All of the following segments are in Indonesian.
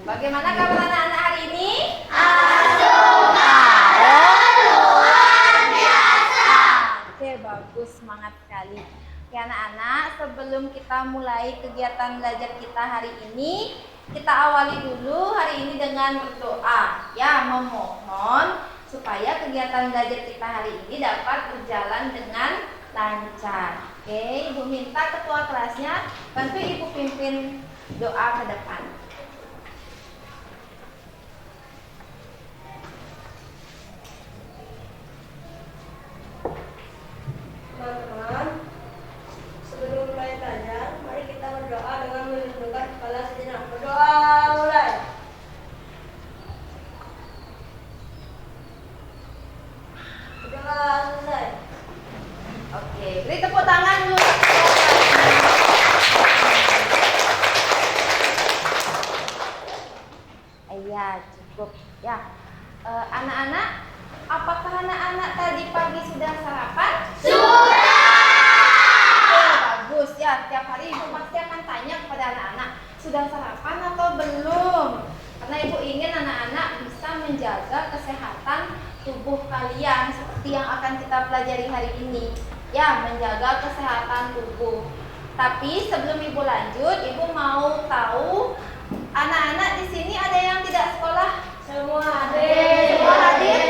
Bagaimana kabar anak-anak hari ini? Luar biasa. Oke, bagus, semangat sekali. Oke anak-anak, sebelum kita mulai kegiatan belajar kita hari ini, kita awali dulu hari ini dengan berdoa. Ya, memohon supaya kegiatan belajar kita hari ini dapat berjalan dengan lancar. Oke, Ibu minta ketua kelasnya bantu Ibu pimpin doa ke depan. Teman-teman, sebelum mulai belajar, mari kita berdoa dengan menundukkan kepala sejenak. Berdoa mulai. Berdoa selesai. Oke, beri tepuk tangan dulu. Iya, cukup. Ya, anak-anak, apakah anak-anak tadi pagi sudah sarapan? Bagus ya, tiap hari Ibu pasti akan tanya kepada anak-anak, sudah sarapan atau belum? Karena Ibu ingin anak-anak bisa menjaga kesehatan tubuh kalian seperti yang akan kita pelajari hari ini. Ya, menjaga kesehatan tubuh. Tapi sebelum Ibu lanjut, Ibu mau tahu anak-anak di sini ada yang tidak sekolah? Semua hadir. Semua hadir?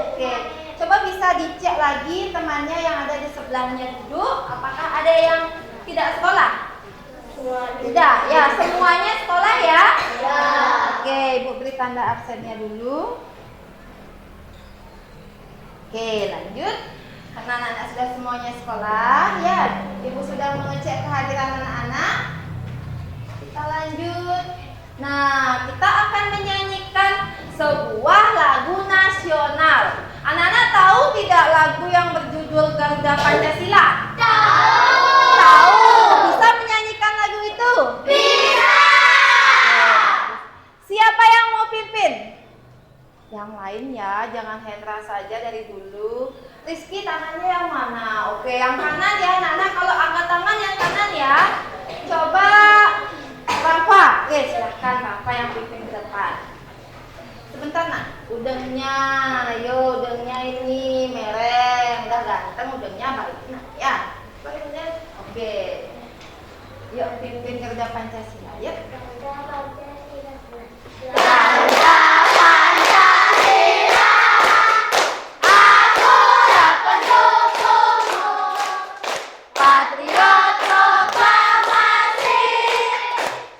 Oke. Coba bisa dicek lagi temannya yang ada di sebelahnya duduk, apakah ada yang tidak sekolah? Tidak, ya semuanya sekolah ya? Ya. Oke, Ibu beri tanda absennya dulu. Oke, lanjut. Karena anak-anak sudah semuanya sekolah, ya Ibu sudah mengecek kehadiran anak-anak. Kita lanjut. Nah, kita akan menyanyikan sebuah lagu nasional. Anak-anak tahu tidak lagu yang berjudul Garuda Pancasila? Tahu. Bisa menyanyikan lagu itu? Bisa. Siapa yang mau pimpin? Yang lain ya, jangan Hendra saja dari dulu. Rizky tangannya yang mana? Oke, yang kanan ya anak-anak. Kalau angkat tangan yang kanan ya. Coba Rafa. Oke, silakan Rafa yang pimpin ke depan. Sebentar nak, udengnya, ayo udengnya ini mereng, udah ganteng udengnya balik nak ya. Oke, yuk pimpin Garuda Pancasila, yuk. Garuda Pancasila, akulah pendukungmu, patriot proklamasi,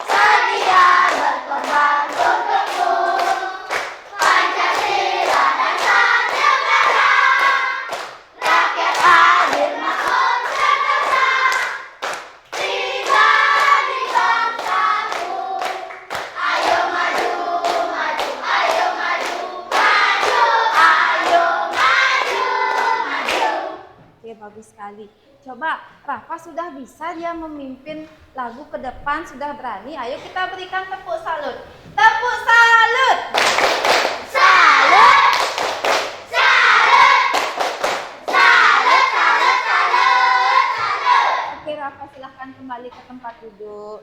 sedia berkorban untukmu. Pancasila dan negara, rakyat adil makmur sejahtera, tiba di bangsaku. Ayo maju, maju, ayo maju, maju, ayo maju, maju. Oke, bagus sekali. Coba Rafa sudah bisa dia memimpin lagu ke depan, sudah berani. Ayo kita berikan tepuk salut. Tepuk salut. Salut, salut, salut, salut, salut, salut. Oke Rafa, silahkan kembali ke tempat duduk.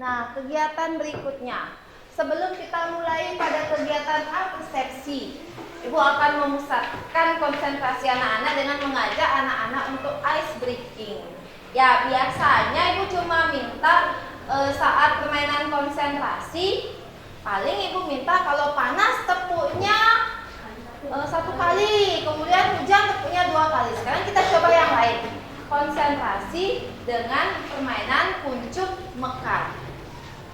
Nah, kegiatan berikutnya. Sebelum kita mulai pada kegiatan persepsi, Ibu akan memusatkan konsentrasi anak-anak dengan mengajak anak-anak untuk ice breaking. Ya, biasanya Ibu cuma minta saat permainan konsentrasi, paling Ibu minta kalau panas tepuknya 1 kali, kemudian hujan tepuknya 2 kali. Sekarang kita coba yang lain. Konsentrasi dengan permainan kuncup mekar.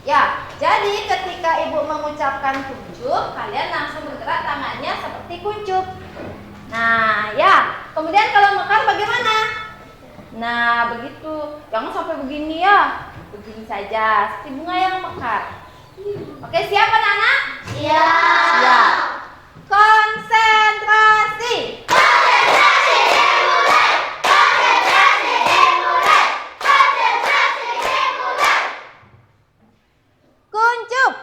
Ya, jadi ketika Ibu mengucapkan kuncup, kalian langsung bergerak tangannya seperti kuncup. Nah, ya. Kemudian kalau mekar bagaimana? Nah, begitu. Jangan sampai begini ya. Begini saja, seperti bunga yang mekar. Oke, siap anak-anak? Siap. Siap. Konsentrasi. Konsentrasi dimulai, konsentrasi dimulai, konsentrasi dimulai. Kuncup.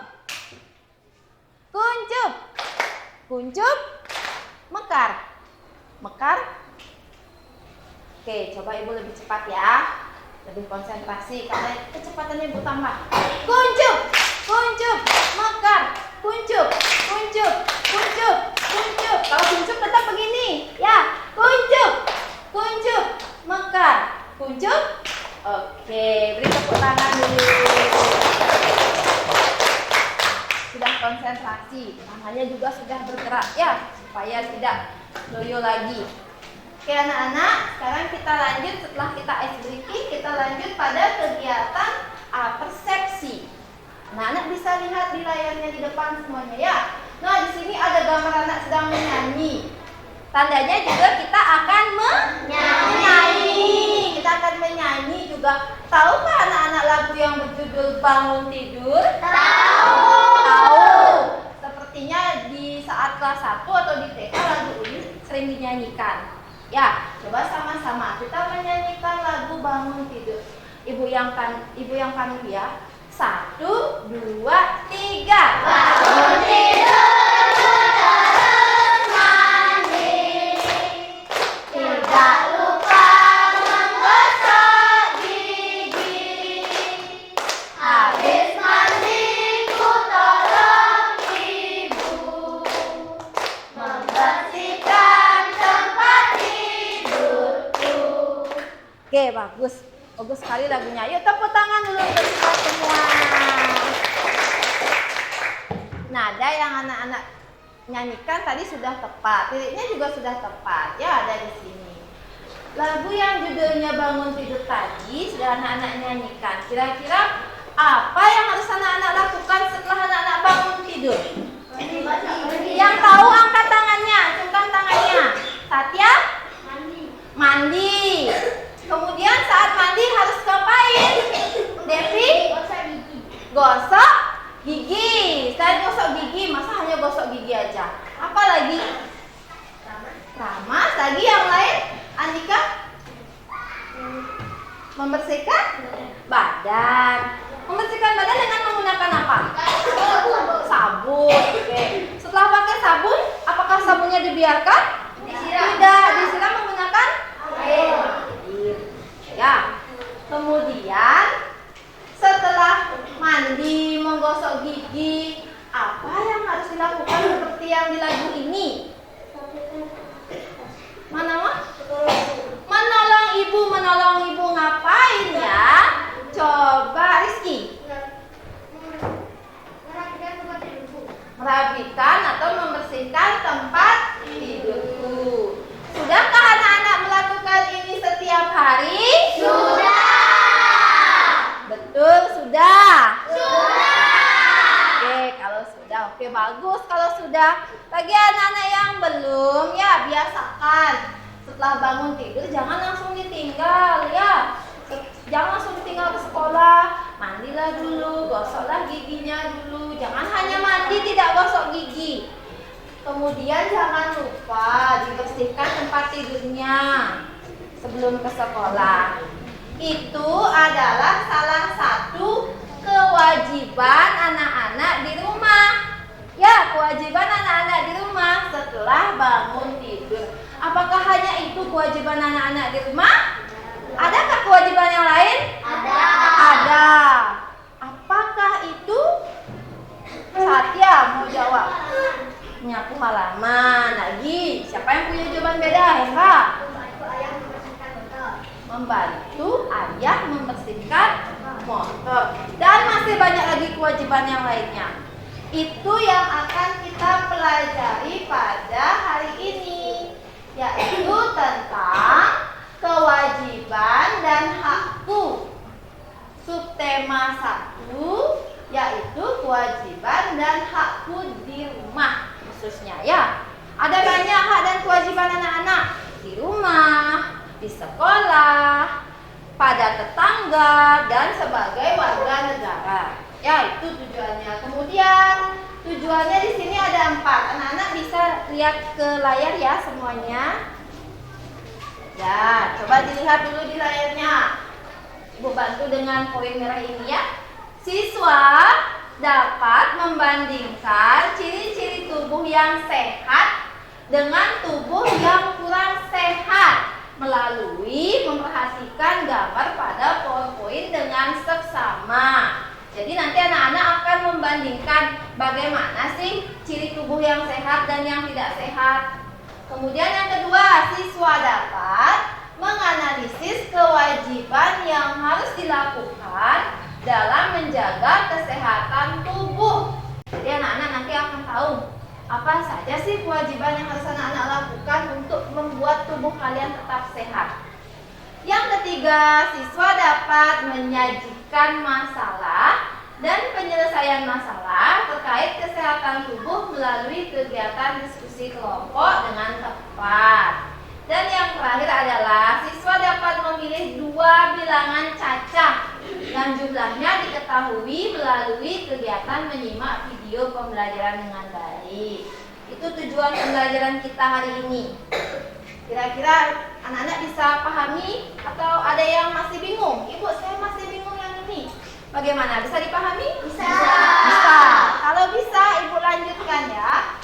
Kuncup. Kuncup. Mekar. Mekar. Oke, coba Ibu lebih cepat ya. Lebih konsentrasi karena kecepatannya Ibu tambah. Kuncup, kuncup, mekar, kuncup, kuncup, kuncup, kuncup. Kalau kuncup tetap begini, ya. Kuncup, kuncup, mekar, kuncup. Oke, beri tepuk tangan dulu. Sudah konsentrasi, tangannya juga sudah bergerak ya, supaya tidak loyo lagi. Oke anak-anak, sekarang kita lanjut setelah kita ice breaking, kita lanjut pada kegiatan persepsi. Anak-anak bisa lihat di layarnya di depan semuanya ya. Nah, di sini ada gambar anak sedang menyanyi. Tandanya juga kita akan menyanyi. Kita akan menyanyi juga. Tahukah anak-anak lagu yang berjudul Bangun Tidur? Tahu. Sepertinya di saat kelas 1 atau di TK lagu ini sering dinyanyikan. Ya, coba sama-sama kita menyanyikan lagu Bangun Tidur. Ibu yang panggil ya. 1, 2, 3. Bangun tidur terus mandi, tidak lupa menggosok gigi. Habis mandi ku tolong ibu membersihkan tempat tidurku. Oke, bagus. Bagus sekali lagunya. Yuk tepuk tangan dulu untuk kita semua. Nada yang anak-anak nyanyikan tadi sudah tepat. Liriknya juga sudah tepat. Ya, ada di sini. Lagu yang judulnya Bangun Tidur tadi sudah anak-anak nyanyikan. Kira-kira apa yang harus anak-anak lakukan setelah anak-anak bangun tidur? Yang tahu angkat tangannya, acungkan tangannya. Satya? Mandi. Kemudian saat mandi harus ngapain? Devi? Gosok gigi. Selain gosok gigi, masa hanya gosok gigi aja? Apa lagi? Ramas. Lagi yang lain? Andika? Membersihkan badan. Membersihkan badan dengan menggunakan apa? Sabun. Oke. Setelah pakai sabun, apakah sabunnya dibiarkan? Tidak. Disiram menggunakan air. Ya. Kemudian setelah mandi, menggosok gigi, apa yang harus dilakukan seperti yang di lagu ini? Menolong ibu ngapain ya? Coba Rizky. Merapikan atau membersihkan tempat tidurku. Sudahkah anak-anak melakukan ini setiap hari? Sudah. Betul, sudah. Sudah. Oke, kalau sudah, oke bagus kalau sudah. Bagi anak-anak yang belum, ya biasakan. Setelah bangun tidur jangan langsung ditinggal ya. Jangan langsung ditinggal ke sekolah. Mandilah dulu, gosoklah giginya dulu. Jangan hanya mandi tidak gosok gigi. Kemudian jangan lupa dibersihkan tempat tidurnya sebelum ke sekolah. Itu adalah salah satu kewajiban anak-anak di rumah. Ya, kewajiban anak-anak di rumah setelah bangun tidur. Apakah hanya itu kewajiban anak-anak di rumah? Adakah kewajiban yang lain? Ada. Apakah itu? Satya mau jawab. Nyapu halaman. Lagi, siapa yang punya jawaban beda? Hendra. Membantu ayah membersihkan motor. Dan masih banyak lagi kewajiban yang lainnya. Itu yang akan kita pelajari pada hari ini, yaitu tentang kewajiban dan hakku. Subtema 1 yaitu kewajiban dan hakku di rumah khususnya ya. Ada banyak hak dan kewajiban anak-anak di rumah, di sekolah, pada tetangga, dan sebagai warga negara. Ya, itu tujuannya. Kemudian tujuannya di sini ada 4. Anak-anak bisa lihat ke layar ya semuanya. Ya, coba dilihat dulu di layarnya. Ibu bantu dengan koin merah ini ya. Siswa dapat membandingkan ciri-ciri tubuh yang sehat dengan tubuh yang kurang sehat melalui memperhatikan gambar pada membandingkan bagaimana sih ciri tubuh yang sehat dan yang tidak sehat. Kemudian yang kedua, siswa dapat menganalisis kewajiban yang harus dilakukan dalam menjaga kesehatan tubuh. Jadi anak-anak nanti akan tahu apa saja sih kewajiban yang harus anak-anak lakukan untuk membuat tubuh kalian tetap sehat. Yang ketiga, siswa dapat menyajikan masalah dan penyelesaian masalah terkait kesehatan tubuh melalui kegiatan diskusi kelompok dengan tepat. Dan yang terakhir adalah siswa dapat memilih 2 bilangan cacah yang jumlahnya diketahui melalui kegiatan menyimak video pembelajaran dengan baik. Itu tujuan pembelajaran kita hari ini. Kira-kira anak-anak bisa pahami atau ada yang masih bingung? Ibu, saya masih bingung yang ini. Bagaimana? Bisa dipahami? Bisa. Bisa. Kalau bisa, Ibu lanjutkan ya.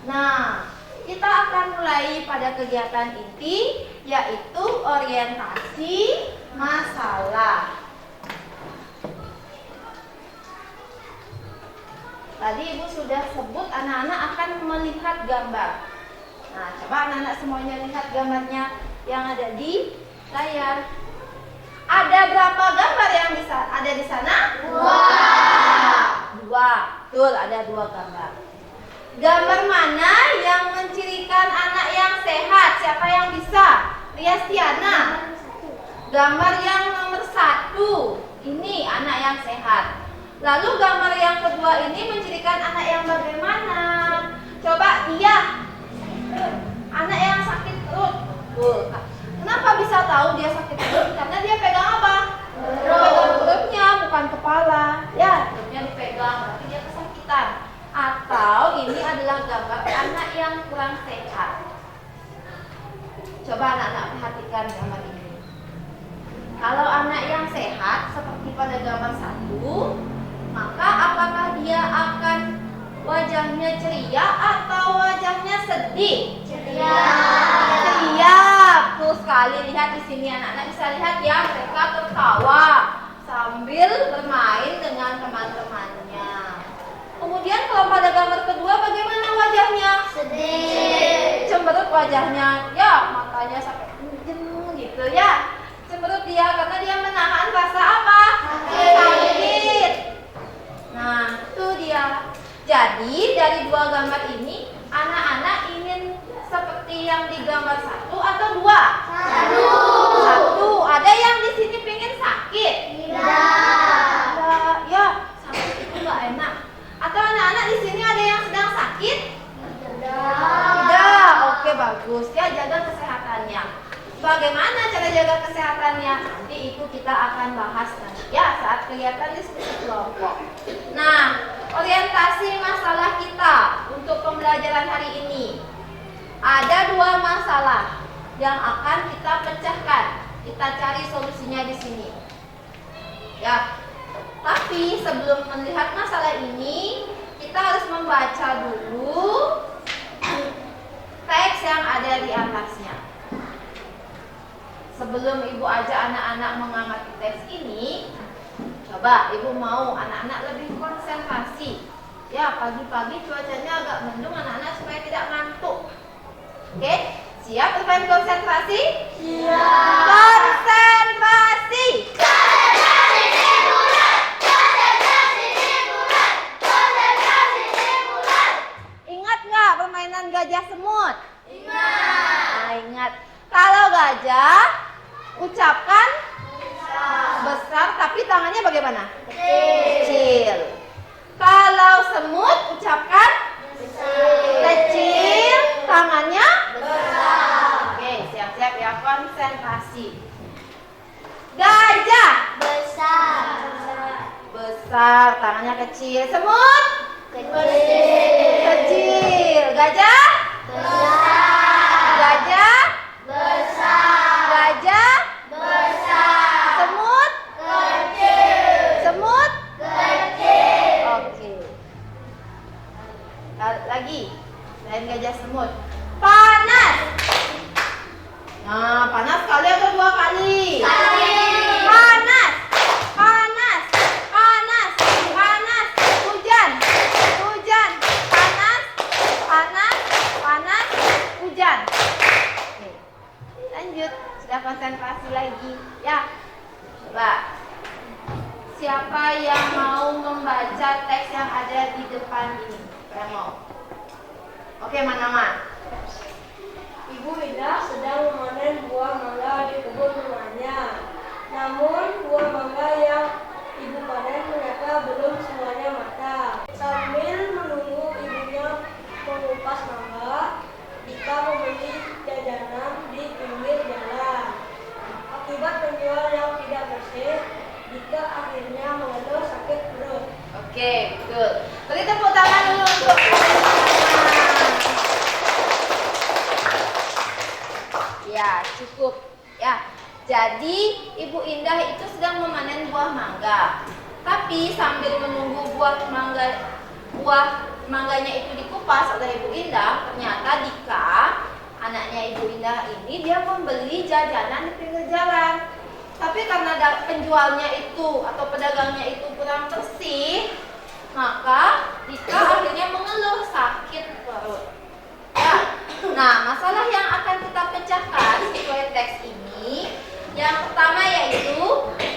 Nah, kita akan mulai pada kegiatan inti, yaitu orientasi masalah. Tadi Ibu sudah sebut anak-anak akan melihat gambar. Nah, coba anak-anak semuanya lihat gambarnya yang ada di layar. Ada berapa gambar yang ada di sana? 2. Betul, ada 2 gambar. Gambar mana yang mencirikan anak yang sehat? Siapa yang bisa? Riastiana. Gambar yang nomor 1. Ini anak yang sehat. Lalu gambar yang kedua ini mencirikan anak yang bagaimana? Coba dia. Anak yang sakit perut. Tuh. Kenapa bisa tahu dia sakit perut? Karena dia pegang apa? Pegang perutnya, bukan kepala. Ya, perutnya dipegang, berarti dia kesakitan. Atau ini adalah gambar anak yang kurang sehat. Coba anak-anak perhatikan gambar ini. Kalau anak yang sehat seperti pada gambar 1, maka apakah dia akan wajahnya ceria atau wajahnya sedih? Ceria. Ceria. Betul sekali, lihat di sini anak-anak bisa lihat ya, mereka tertawa sambil bermain dengan teman-temannya. Kemudian kalau pada gambar kedua bagaimana wajahnya? Sedih. Cemberut wajahnya, ya makanya sampai gitu ya. Cemberut dia karena dia menahan rasa apa? Sakit. Nah, itu dia. Jadi dari 2 gambar ini anak-anak ingin seperti yang di gambar 1 atau 2? 1. Ada yang di sini pengen sakit? Tidak. Ya, sakit itu nggak enak. Atau anak-anak di sini ada yang sedang sakit? Tidak. Oke, bagus ya, jaga kesehatannya. Bagaimana cara jaga kesehatannya? Nanti itu kita akan bahas nanti ya saat kegiatan diskusi kelompok. Nah, orientasi masalah kita untuk pembelajaran hari ini. Ada 2 masalah yang akan kita pecahkan. Kita cari solusinya di sini. Ya. Tapi sebelum melihat masalah ini, kita harus membaca dulu teks yang ada di atasnya. Sebelum Ibu ajak anak-anak mengamati teks ini, coba Ibu mau anak-anak lebih konsentrasi. Ya, pagi-pagi cuacanya agak mendung anak-anak supaya tidak ngantuk. Oke, siap bermain konsentrasi? Siap. Konsentrasi. Konsentrasi dimulai. Konsentrasi dimulai. Konsentrasi dimulai. Ingat nggak permainan gajah semut? Ingat. Nah, ingat. Kalau gajah, ucapkan besar, tapi tangannya bagaimana? Kecil. Kalau semut, ucapkan kecil, tangannya besar. Oke, siap-siap ya, konsentrasi. Gajah Besar. besar, tangannya kecil. Semut Kecil. kecil. Gajah Besar. gajah Besar. gajah Besar. semut Kecil. semut. Kecil. Oke. Lagi, selain gajah semut, panas. Nah, panas sekali atau 2 kali? Sekali. Panas, panas, panas. konsentrasi lagi. Ya, coba. Siapa yang mau membaca teks yang ada di depan ini? Siapa yang mau? Oke, mana-mana? Ibu Indah sedang memanen buah mangga di kebun rumahnya. Namun buah mangga yang ibu panen ternyata belum semuanya matang. Sambil menunggu ibunya mengupas mangga, Dika membeli jajanan di pinggir jalan. Akibat penjual yang tidak bersih, Dika akhirnya mengeluh sakit perut. Oke, betul. Beri tepuk tangan dulu untuk kalian semua. Ya, cukup. Ya, jadi Ibu Indah itu sedang memanen buah mangga. Tapi sambil menunggu buah mangganya itu dikupas oleh Ibu Indah, ternyata Dika, anaknya Ibu Indah ini, dia membeli jajanan di pinggir jalan. Tapi karena penjualnya itu atau pedagangnya itu kurang bersih, maka Dika akhirnya mengeluh sakit perut. Ya. Nah, masalah yang akan kita pecahkan sesuai teks ini, yang pertama yaitu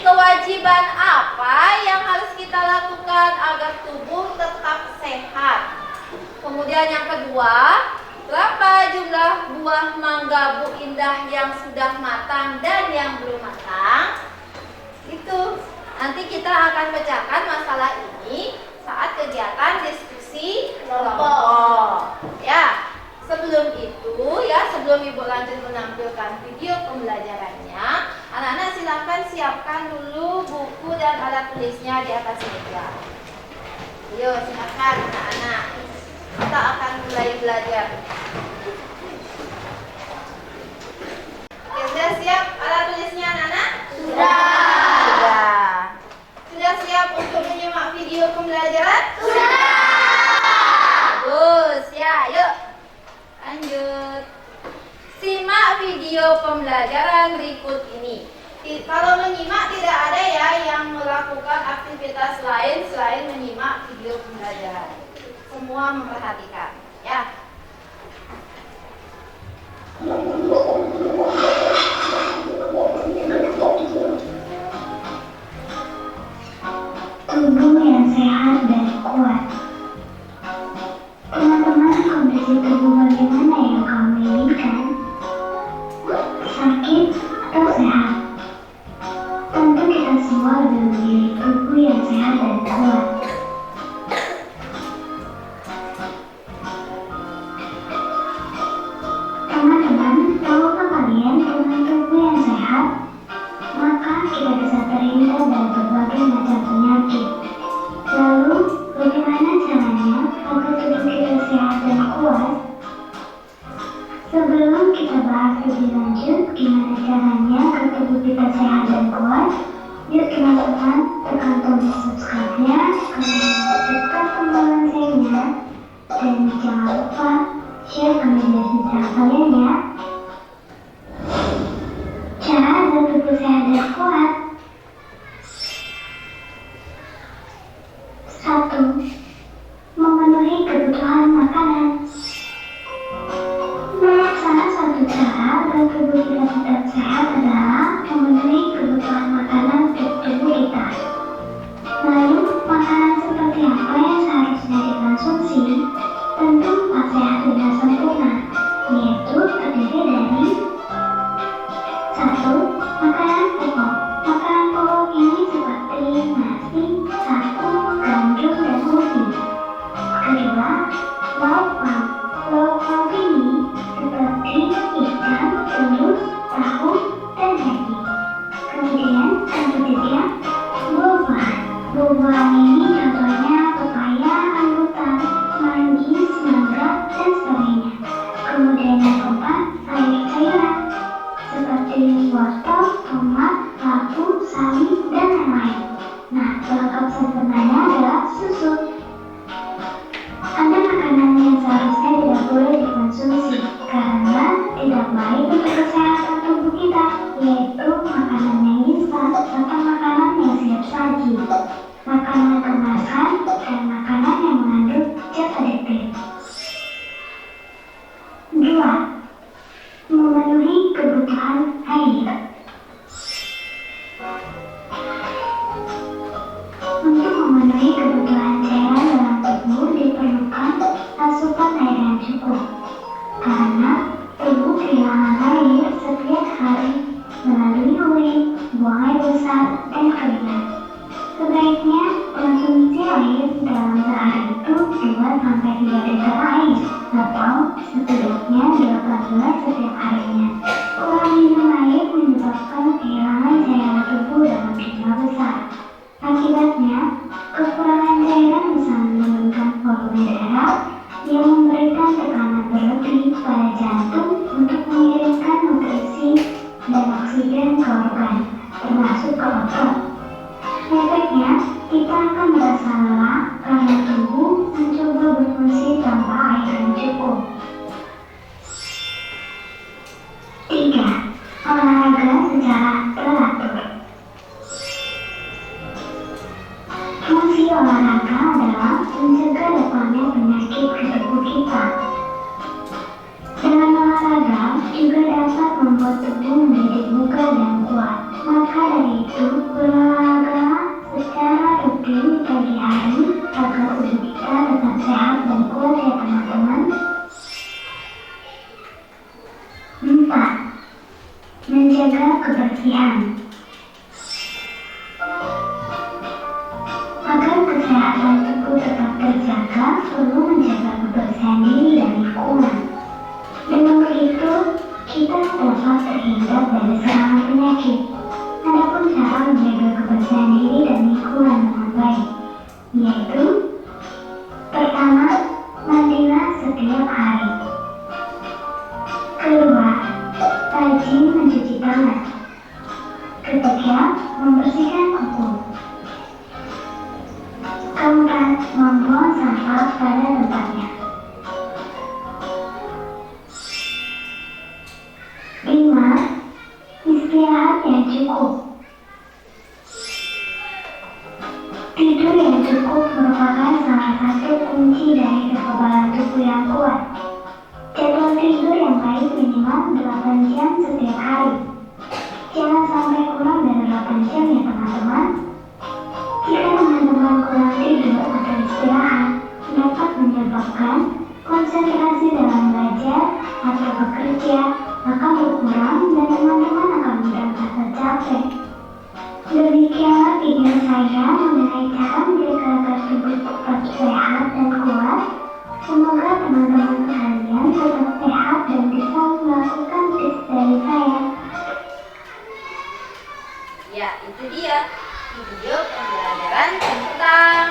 kewajiban apa yang harus kita lakukan agar tubuh tetap sehat. Kemudian yang kedua, berapa jumlah buah mangga Bu Indah yang sudah matang dan yang belum matang? Itu nanti kita akan pecahkan masalah ini saat kegiatan diskusi kelompok. Ya, sebelum itu ya, sebelum Ibu lanjut menampilkan video pembelajarannya, anak-anak silakan siapkan dulu buku dan alat tulisnya di atas meja. Ayo silakan anak-anak. Kita akan mulai belajar. Oke, sudah siap alat tulisnya anak-anak? Sudah. Sudah siap untuk menyimak video pembelajaran? Sudah. Bagus ya, yuk lanjut. Simak video pembelajaran berikut ini. Kalau menyimak tidak ada ya yang melakukan aktivitas lain selain menyimak video pembelajaran. Semua memperhatikan, ya. Tubuh yang sehat dan kuat. Teman-teman, kondisi tubuh bagaimana yang kamu inginkan? Sakit atau sehat? Tentu kita semua lebih memilih tubuh yang sehat dan kuat. Teman-teman, tahukah kalian dengan tubuh yang sehat, maka kita bisa terhindar dari berbagai macam penyakit. Lalu, bagaimana caranya agar tubuh kita sehat dan kuat? Sebelum kita bahas lebih lanjut gimana caranya agar tubuh kita sehat dan kuat, yuk teman-teman tekan tombol subscribe-nya, kemudian tekan tombol loncengnya, dan jangan lupa share ke media sosial kalian ya. Cara agar tubuh sehat dan kuat. 1. Memenuhi kebutuhan makanan. Salah satu cara agar tubuh kita tetap sehat adalah memenuhi kebutuhan makanan untuk tubuh kita. Lalu, makanan seperti apa yang seharusnya dikonsumsi? Tentu pasti hasilnya sempurna, yaitu terdiri dari 1. Makanan pokok. Makanan pokok ini seperti nasi, sagu, gandum, dan ubi. Kedua, lauk pauk. Lauk pauk ini seperti ikan, telur, tahu, dan daging. Kemudian yang ketiga, buah-buahan. Buah-buahan ini contohnya pepaya, rambutan, manggis, mangga, dan sebagainya. Kemudian yang keempat, sayur-sayuran seperti wortel, tomat, labu, sawi, dan lain-lain. Nah, buang air besar, dan keringat. Sebaiknya konsumsi air dalam sehari itu 2-3 liter air atau setidaknya 18 setiap harinya. Kurang minum air menyebabkan kehilangan cairan tubuh dalam jumlah besar. Akibatnya, kekurangan cairan bisa menurunkan volume darah yang memberikan tekanan berlebih pada jantung untuk mengirimkan nutrisi dan oksigen ke organ, termasuk ke otot. Efeknya, kita akan merasa lelah karena tubuh mencoba berfungsi tanpa air yang cukup. 3. Olahraga secara teratur. Fungsi olahraga adalah mencegah datangnya penyakit ke tubuh kita. Dengan olahraga juga dapat membuat tubuh menjadi bugar dan kuat. Maka dari itu, berolahraga secara rutin di pagi hari agar tubuh kita tetap sehat dan kuat ya teman-teman. 4. Menjaga kebersihan. Agar kesehatan tubuh tetap terjaga, perlu menjaga kebersihan diri dan lingkungan. Dengan begitu, kita dapat terhindar dari serangan penyakit. Adapun cara menjaga kebersihan diri dan lingkungan dengan baik, yaitu: pertama, mandilah setiap hari. Kedua, rajin mencuci tangan. Ketiga, membersihkan kuku. Keempat, membuang sampah pada tempatnya. 5. Istirahat yang cukup. Tidur yang cukup merupakan salah satu kunci dari kekebalan tubuh yang kuat. Jadwal tidur yang baik minimal 8 jam setiap hari. Jangan sampai kurang dari 8 jam ya teman-teman. Jika teman-teman kurang tidur atau istirahat, dapat menyebabkan konsentrasi dalam belajar atau bekerja akan berkurang dan teman-teman akan mudah merasa capek. Demikianlah video saya mengenai cara menjaga agar tubuh tetap sehat dan kuat. Semoga teman-teman sekalian tetap sehat dan bisa melakukan tips dari saya. Ya, itu dia video pembelajaran tentang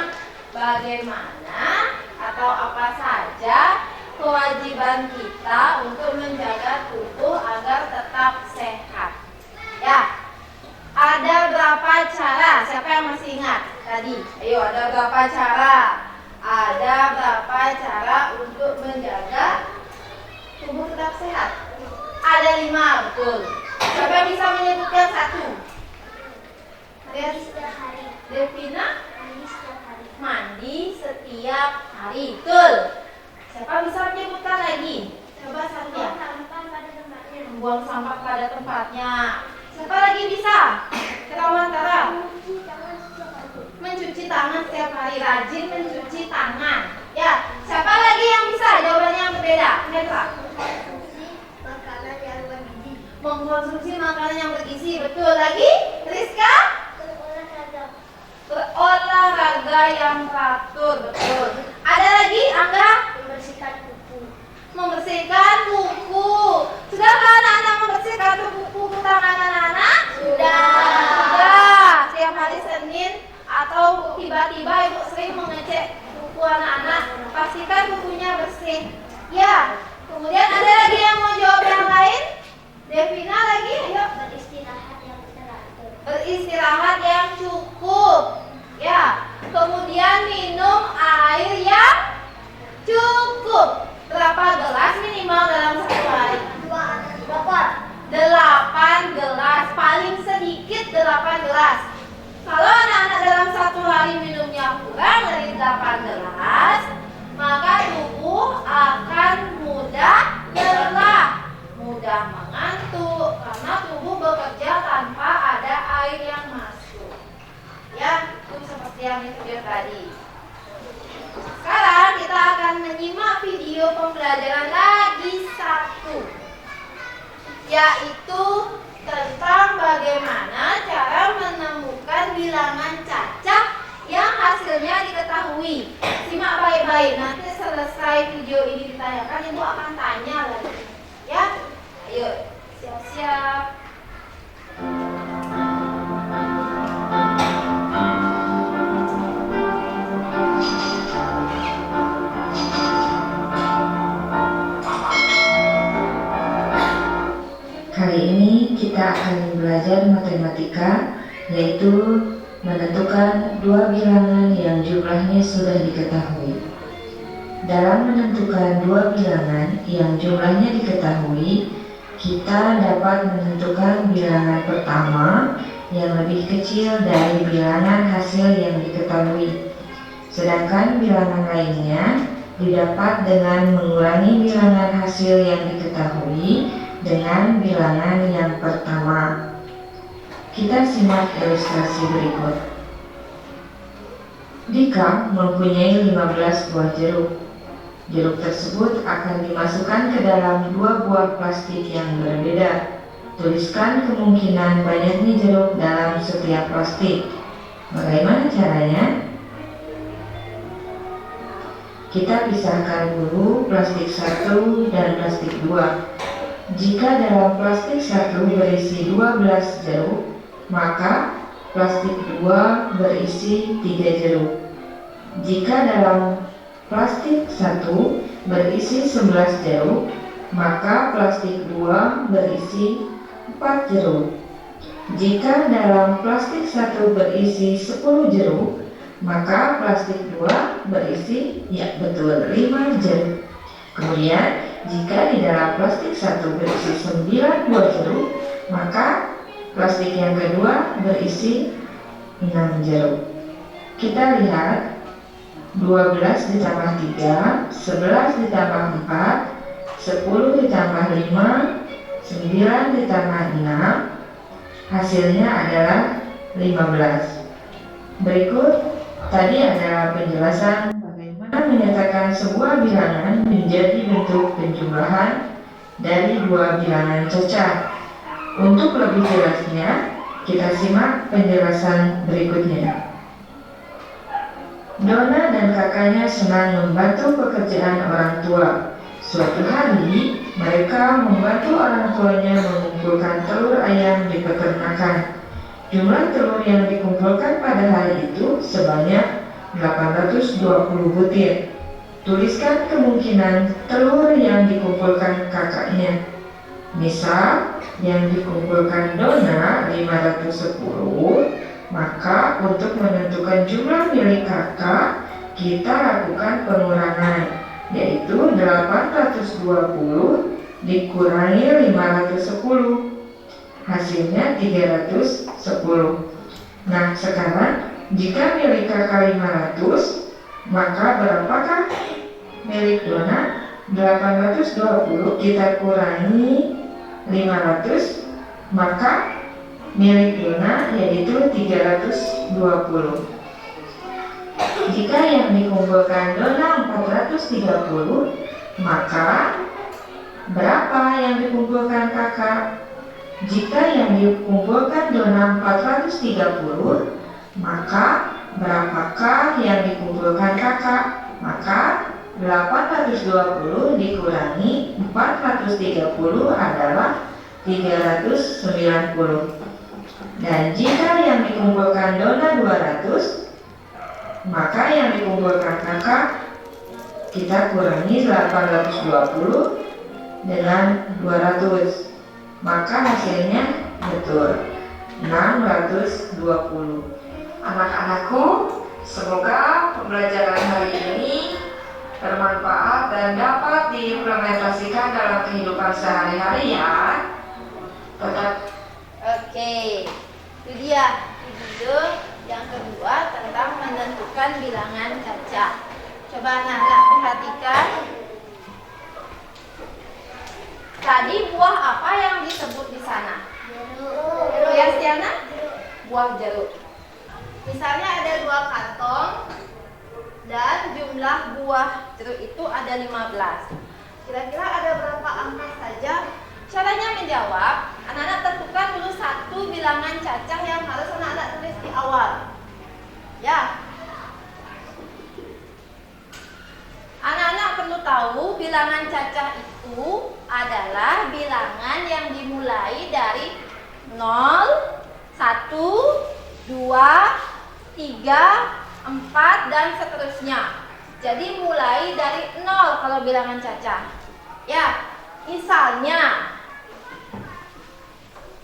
bagaimana atau apa saja kewajiban kita untuk menjaga tubuh agar tetap sehat. Ya, ada berapa cara? Siapa yang masih ingat tadi? Ayo, ada berapa cara? Ada berapa cara untuk menjaga tubuh tetap sehat? Ada 5, betul. Siapa yang bisa menyebutkan 1? Devina? Mandi setiap hari. Betul. Siapa bisa menyebutkan lagi? Coba satu ya. Membuang sampah pada tempatnya. Siapa lagi bisa? Kawan Tara. Mencuci tangan setiap hari. Rajin mencuci tangan. Ya. Siapa lagi yang bisa? Jawabannya yang berbeda. Netra. Mengkonsumsi makanan yang bergizi. Betul lagi. Rizka? Berolahraga yang teratur. Betul. Ada lagi? Angga? Membersihkan kuku. Sudahkah anak-anak membersihkan kuku tangan anak-anak? Sudah. Setiap hari Senin atau tiba-tiba ibu sering mengecek kuku anak-anak. Pastikan kukunya bersih. Ya. Kemudian ada lagi yang mau jawab yang lain? Devina lagi? Ayo. Beristirahat yang cukup. Ya. Kemudian minum air yang cukup. Berapa gelas minimal dalam satu hari? 8 gelas. Paling sedikit 8 gelas. Kalau anak-anak dalam satu hari minumnya kurang dari 8 gelas, maka tubuh akan mudah lelah, mudah mengantuk, karena tubuh bekerja tanpa ada air yang masuk. Ya, itu seperti yang disebut tadi. Sekarang kita akan menyimak video pembelajaran lagi 1, yaitu tentang bagaimana cara akan belajar matematika, yaitu menentukan dua bilangan yang jumlahnya sudah diketahui. Dalam menentukan dua bilangan yang jumlahnya diketahui, kita dapat menentukan bilangan pertama yang lebih kecil dari bilangan hasil yang diketahui. Sedangkan bilangan lainnya didapat dengan mengurangi bilangan hasil yang diketahui dengan bilangan yang pertama. Kita simak ilustrasi berikut. Dika mempunyai 15 buah jeruk. Jeruk tersebut akan dimasukkan ke dalam 2 buah plastik yang berbeda. Tuliskan kemungkinan banyaknya jeruk dalam setiap plastik. Bagaimana caranya? Kita pisahkan dulu plastik 1 dan plastik 2. Jika dalam plastik 1 berisi 12 jeruk, maka plastik 2 berisi 3 jeruk. Jika dalam plastik 1 berisi 11 jeruk, maka plastik 2 berisi 4 jeruk. Jika dalam plastik 1 berisi 10 jeruk, maka plastik 2 berisi, 5 jeruk. Kemudian, jika di dalam plastik 1 berisi 9 buah jeruk, maka plastik yang kedua berisi 6 jeruk. Kita lihat 12 ditambah 3, 11 ditambah 4, 10 ditambah 5, 9 ditambah 6, hasilnya adalah 15. Berikut tadi adalah penjelasan bagaimana menyatakan sebuah bilangan menjadi bentuk penjumlahan dari dua bilangan cacah. Untuk lebih jelasnya, kita simak penjelasan berikutnya. Donna dan kakaknya senang membantu pekerjaan orang tua. Suatu hari, mereka membantu orang tuanya mengumpulkan telur ayam di peternakan. Jumlah telur yang dikumpulkan pada hari itu sebanyak 820 butir. Tuliskan kemungkinan telur yang dikumpulkan kakaknya. Misal, yang dikumpulkan Donna 510, maka untuk menentukan jumlah milik kakak, kita lakukan pengurangan, yaitu 820 dikurangi 510, hasilnya 310. Nah, sekarang jika milik kakak 500, maka berapakah milik Donna? 820 kita kurangi 500, maka milik Donna yaitu 320. Jika yang dikumpulkan Donna 430, maka berapa yang dikumpulkan kakak? Jika yang dikumpulkan Donna 430, maka berapakah yang dikumpulkan kakak? Maka 820 dikurangi 430 adalah 390. Dan jika yang dikumpulkan Donna 200, maka yang dikumpulkan kakak kita kurangi 820 dengan 200, maka hasilnya betul 620. Anak-anakku, semoga pembelajaran hari ini bermanfaat dan dapat diimplementasikan dalam kehidupan sehari-hari ya. Oke, itu dia video yang kedua tentang menentukan bilangan cacah. Coba anak-anak perhatikan. Tadi buah apa yang disebut di sana? Jeruk. Ya, Stiana? Buah jeruk. Misalnya ada 2 kantong dan jumlah buah jeruk itu ada 15. Kira-kira ada berapa angka saja? Caranya menjawab, anak-anak tentukan dulu satu bilangan cacah yang harus anak-anak tulis di awal. Ya. Anak-anak perlu tahu bilangan cacah itu adalah bilangan yang dimulai dari 0, 1, 2, 3, 4 dan seterusnya. Jadi mulai dari 0 kalau bilangan cacah. Ya, misalnya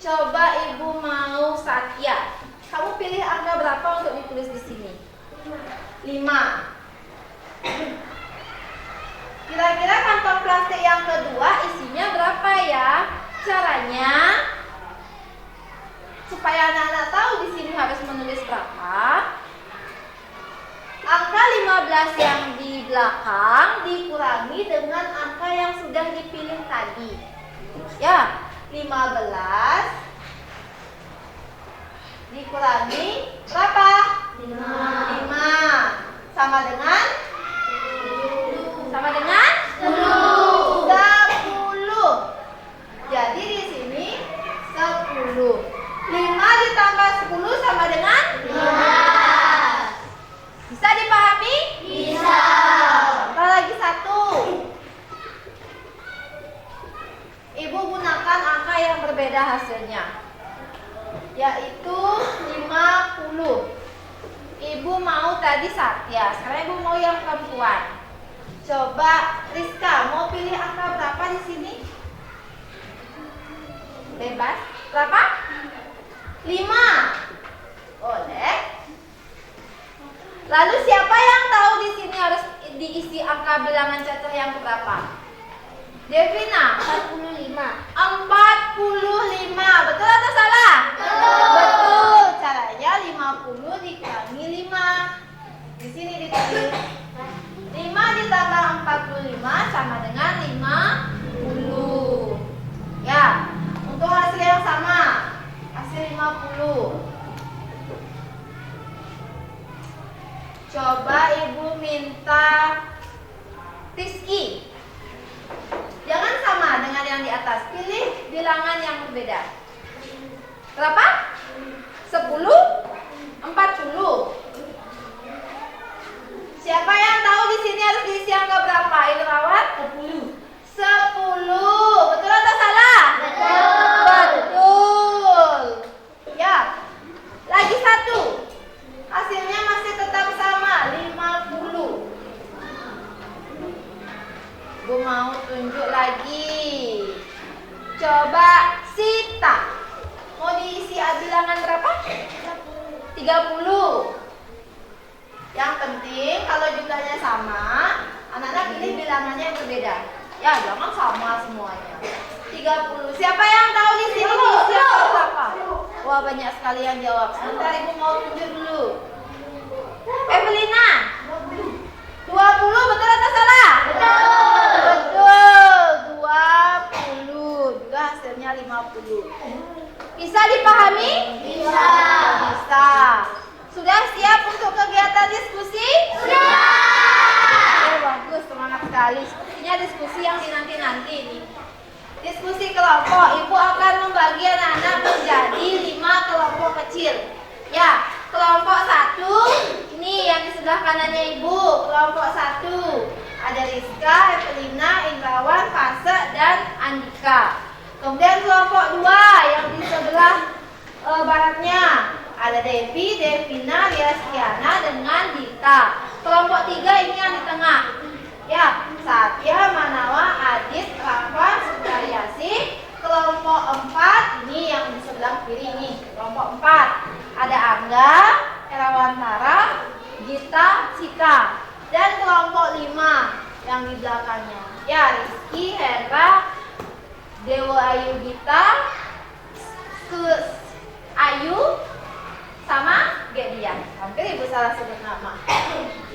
Coba ibu mau Satya. Kamu pilih angka berapa untuk ditulis di sini? 5. Kira-kira kantong plastik yang kedua isinya berapa ya? Caranya supaya anak-anak tahu di sini harus menulis berapa. Angka 15 yang di belakang dikurangi dengan angka yang sudah dipilih tadi. Ya, 15 dikurangi berapa? 5. Sama dengan 10. Jadi di sini 10. 5 ditambah 10 sama dengan 15. Bisa dipahami? Bisa. Contoh lagi 1. Ibu gunakan angka yang berbeda hasilnya, yaitu 50. Ibu mau tadi Satya, sekarang ibu mau yang perempuan. Coba Rizka, mau pilih angka berapa di sini? Bebas. Berapa? 5. Boleh. Lalu siapa yang tahu di sini harus diisi angka bilangan catur yang berapa? Devina. 45. 45. Betul atau salah? Betul. Caranya 50 dikurangi 5. Di sini ditulis 5 ditambah 45 sama dengan 50. Ya, untuk hasil yang sama, hasil 50. Coba ibu minta Rizky. Jangan sama dengan yang di atas, pilih bilangan yang berbeda. Berapa? 10? 40. Siapa yang tahu di sini harus diisi angka berapa? Ilrawan? 10. Betul atau salah? Betul. Ya. Lagi 1. Hasilnya masih tetap sama, 50. Gue mau tunjuk lagi. Coba Sita. Mau diisi bilangan berapa? 30. Yang penting kalau jumlahnya sama, anak-anak pilih bilangannya yang berbeda. Ya, jangan sama semuanya. 30. Siapa yang tahu di sini diisi angka berapa? Wah, banyak sekali yang jawab. Sebentar ibu mau tunjuk dulu. Evelina. 20. Betul atau salah? Betul. 20. Juga hasilnya 50. Bisa dipahami? Bisa. Bisa. Sudah siap untuk kegiatan diskusi? Sudah. Oke, bagus, semangat sekali. Sepertinya diskusi yang dinanti-nanti ini. Diskusi kelompok. Ibu akan membagi anak-anak menjadi 5 kelompok kecil. Ya, kelompok 1 ini yang di sebelah kanannya ibu. Kelompok 1 ada Rizka, Evelina, Indrawan, Fase, dan Andika. Kemudian kelompok 2 yang di sebelah baratnya ada Devi, Devina, Liastiana, dengan Dita. Kelompok 3 ini yang di tengah. Ya, Satya, Manawa, Adit, Rafa, Sukaryasi. Kelompok 4 ini yang di sebelah kiri ini. Kelompok 4 ada Angga, Erawantara, Gita, Cika. Dan kelompok 5 yang di belakangnya. Ya, Rizky, Hera, Dewa Ayu Gita, Ayu, sama Gedian. Hampir ibu salah sebut nama.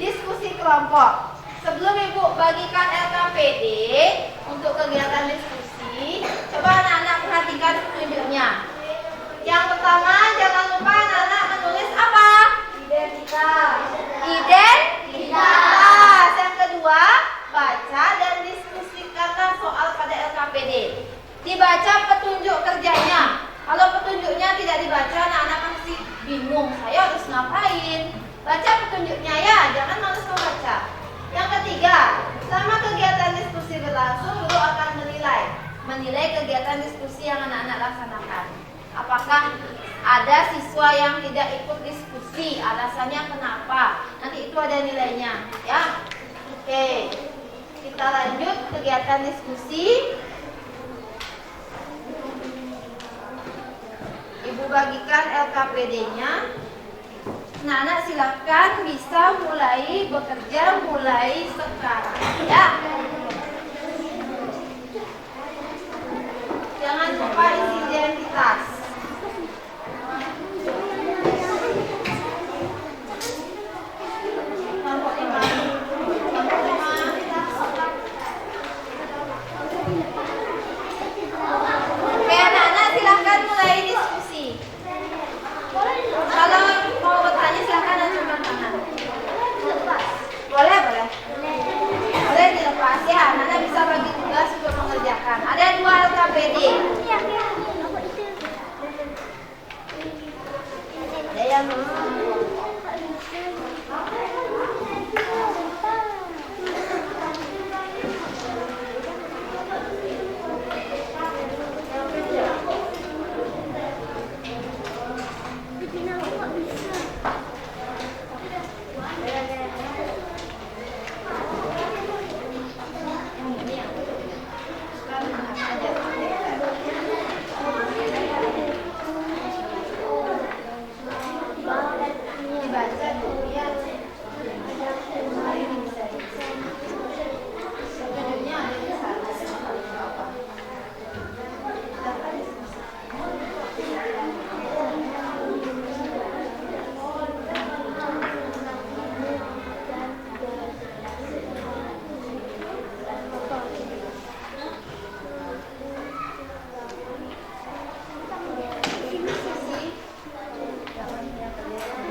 Diskusi kelompok. Sebelum ibu bagikan LKPD untuk kegiatan diskusi, coba anak-anak perhatikan petunjuknya. Yang pertama, jangan lupa anak-anak menulis apa? Identitas. Identitas. Yang kedua, baca dan diskusikan soal pada LKPD. Dibaca petunjuk kerjanya. Kalau petunjuknya tidak dibaca, anak-anak pasti bingung. Saya harus ngapain? Baca petunjuknya ya, jangan malas membaca. Yang ketiga, selama kegiatan diskusi berlangsung, guru akan menilai kegiatan diskusi yang anak-anak laksanakan. Apakah ada siswa yang tidak ikut diskusi? Alasannya kenapa? Nanti itu ada nilainya, ya. Oke, kita lanjut kegiatan diskusi. Ibu bagikan LKPD-nya. Nah, anak silakan bisa mulai bekerja mulai sekarang, ya. Jangan lupa isi identitas. Kelompok 5. Kelompok 5. Oke, anak-anak silakan mulai diskusi. Kalau mau bertanya silakan acungkan tangan. Boleh, boleh. Boleh dilepas ya. Anak-anak bisa bagi tugas untuk mengerjakan. Ada 2 LKPD. Ada yang dibaca dulu ya. Judulnya ada di sana.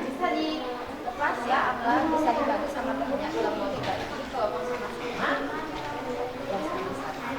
Bisa dilepas ya, agar bisa dibagi sama temennya. Kalau mau dibagi kelompok sama-sama, ya sama-sama.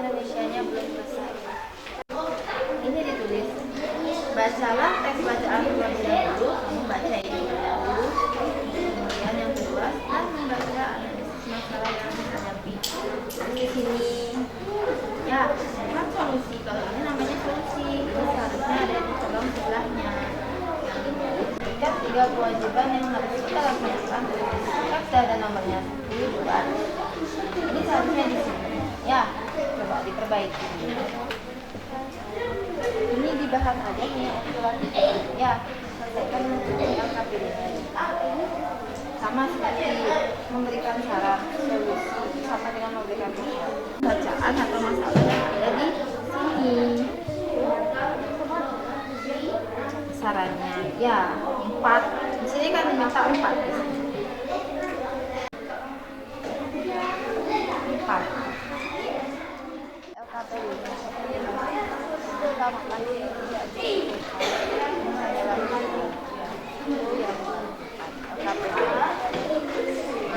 Indonesianya belum selesai. Ini ditulis, bacalah teks bacaan terlebih dahulu, kamu baca ini dulu. Kemudian yang kedua, setelah membaca analisis masalah yang dihadapi. Di sini, ya, kan solusi. Kalau ini namanya solusi, itu seharusnya ada di kolom sebelahnya. Yang ini, setiap 3 kewajiban yang harus kita laksanakan. Teks ada nomornya 10 buat. Ini seharusnya di sini. Ya, coba diperbaiki. Ini dibahas aja nih observasi. Ya, selesaikan LKPD. Sama seperti memberikan saran, solusi, sama dengan memberikan bacaan atau masalah yang ada di sini. Sarannya, ya 4. Di sini kan diminta 4. 4. LKPD. Utamakan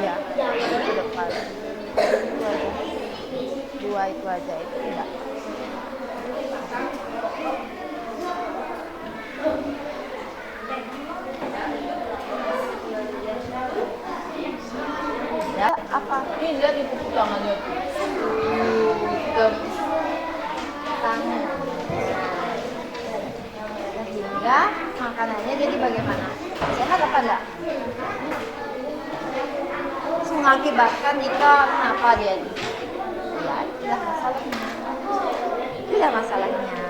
ya, itu depan. Dua itu aja, itu tidak. Ya, apa? Ini lihat di buku tangannya tuh. Tangan. Sehingga makanannya jadi bagaimana? Sehat apa enggak? Mengakibatkan jika kenapa dia? Ya, tidak masalahnya. Tidak masalahnya.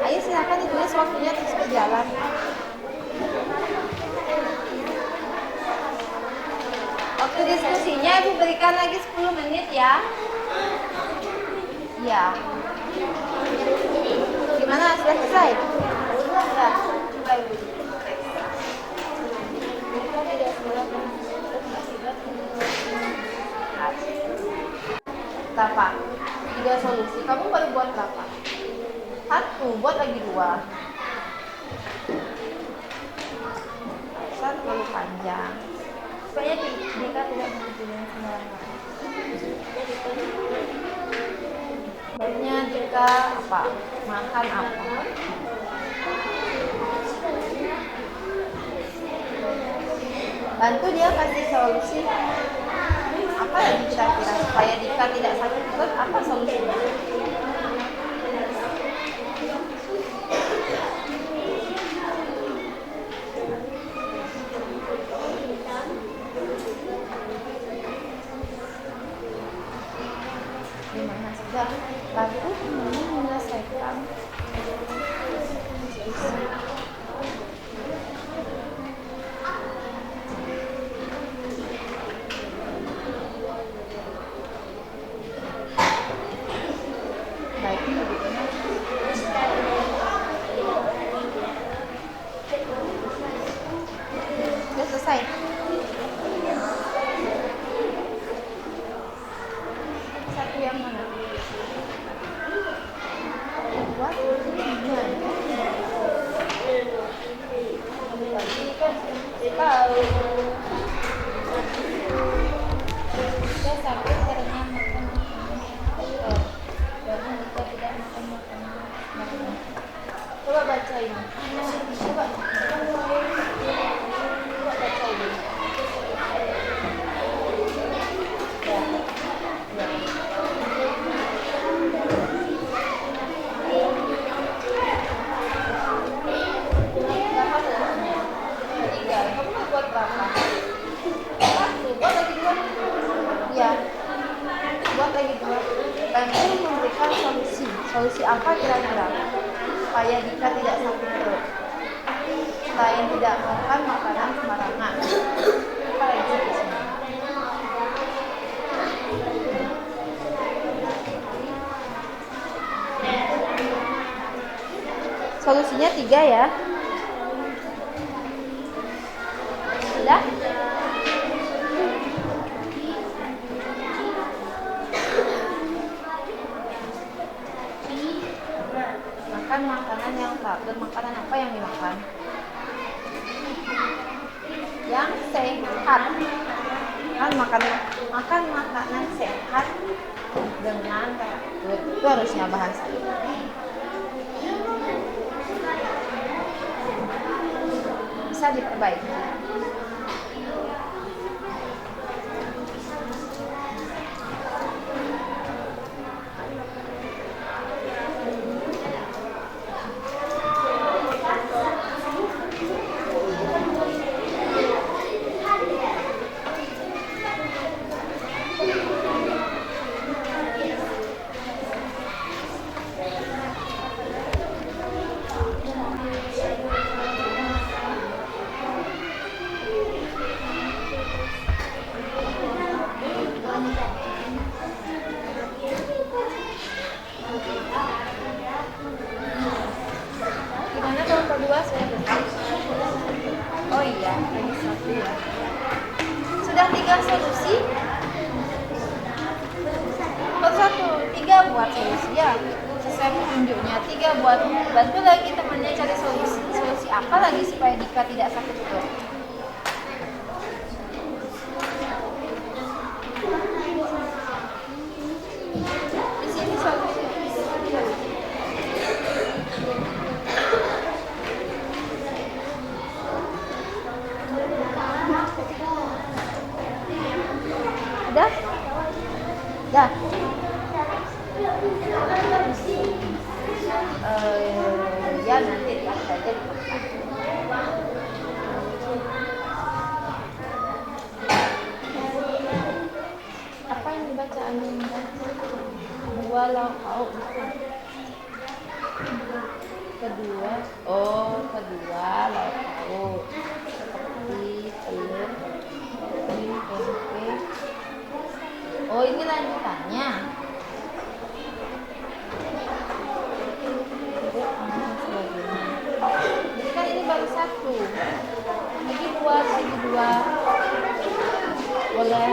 Ayo silakan ditulis waktunya terus berjalan. Waktu diskusinya Ibu berikan lagi 10 menit ya. Ya. Gimana? Sudah selesai? Sudah. Coba Ibu. Berapa? 3 solusi. Kamu baru buat berapa? 1. Buat lagi 2. 1 terlalu panjang. Supaya Dika tidak menunjukkan sembarangan. Baiknya Dika apa? Makan apa? Bantu dia kasih solusi. Apa yang kira-kira supaya Dika tidak sakit perut? Apa solusinya? Gimana sudah? Lalu menyelesaikan. Sudah selesai. Satu yang mana? Buat tadi kan tahu. Saya sakit karena makan dan kita tidak makan makanan. Coba baca ini. Coba baca ini. Buat berapa? 1. Buat lagi 2. Ya. Buat lagi 2. Dan ini memberikan solusi. Solusi apa kira-kira? Supaya Dika tidak sakit perut. Selain tidak makan makanan sembarangan. Apa lagi di sini? Solusinya 3 ya. Sudah? Makan makanan yang teratur. Makanan apa yang dimakan? Yang sehat. Kan makan makanan sehat. dengan teratur. Itu harusnya bahasa itu. Bisa diperbaiki. Gimana kalau kedua saya betul? Oh iya, ini satu ya. Sudah 3 solusi? Baru 1, 3 buat solusi ya. Sesuai petunjuknya 3 buat. Bantu lagi temannya cari solusi apa lagi supaya Dika tidak sakit perut. Di sini solusi. Udah? Udah? Ya nanti lihat aja di tempat. Apa yang dibaca Anda? 2 lauk pauk. Kedua lauk pauk. Seperti telur, tempe. Oh, ini lanjutannya. Jadi kan ini baru 1. Lagi 2. Boleh.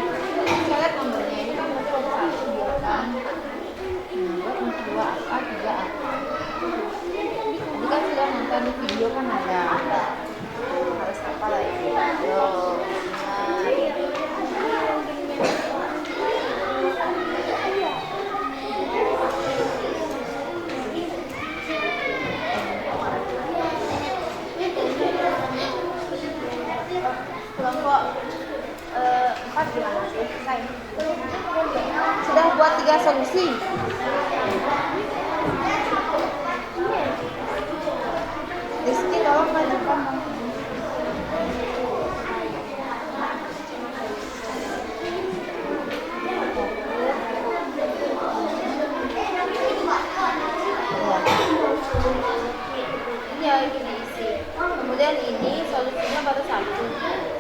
Saya lihat nomornya ini kan baru 1 dia kan. Buat 2 apa, 3 apa. Ini kan sudah nonton di video kan ada. Harus apa lagi? Kelompok 4 gimana? Selesai. Sudah buat 3 solusi. Rizky tolong majukan Bang. Ya, ini diisi. Kemudian ini solusinya baru 1.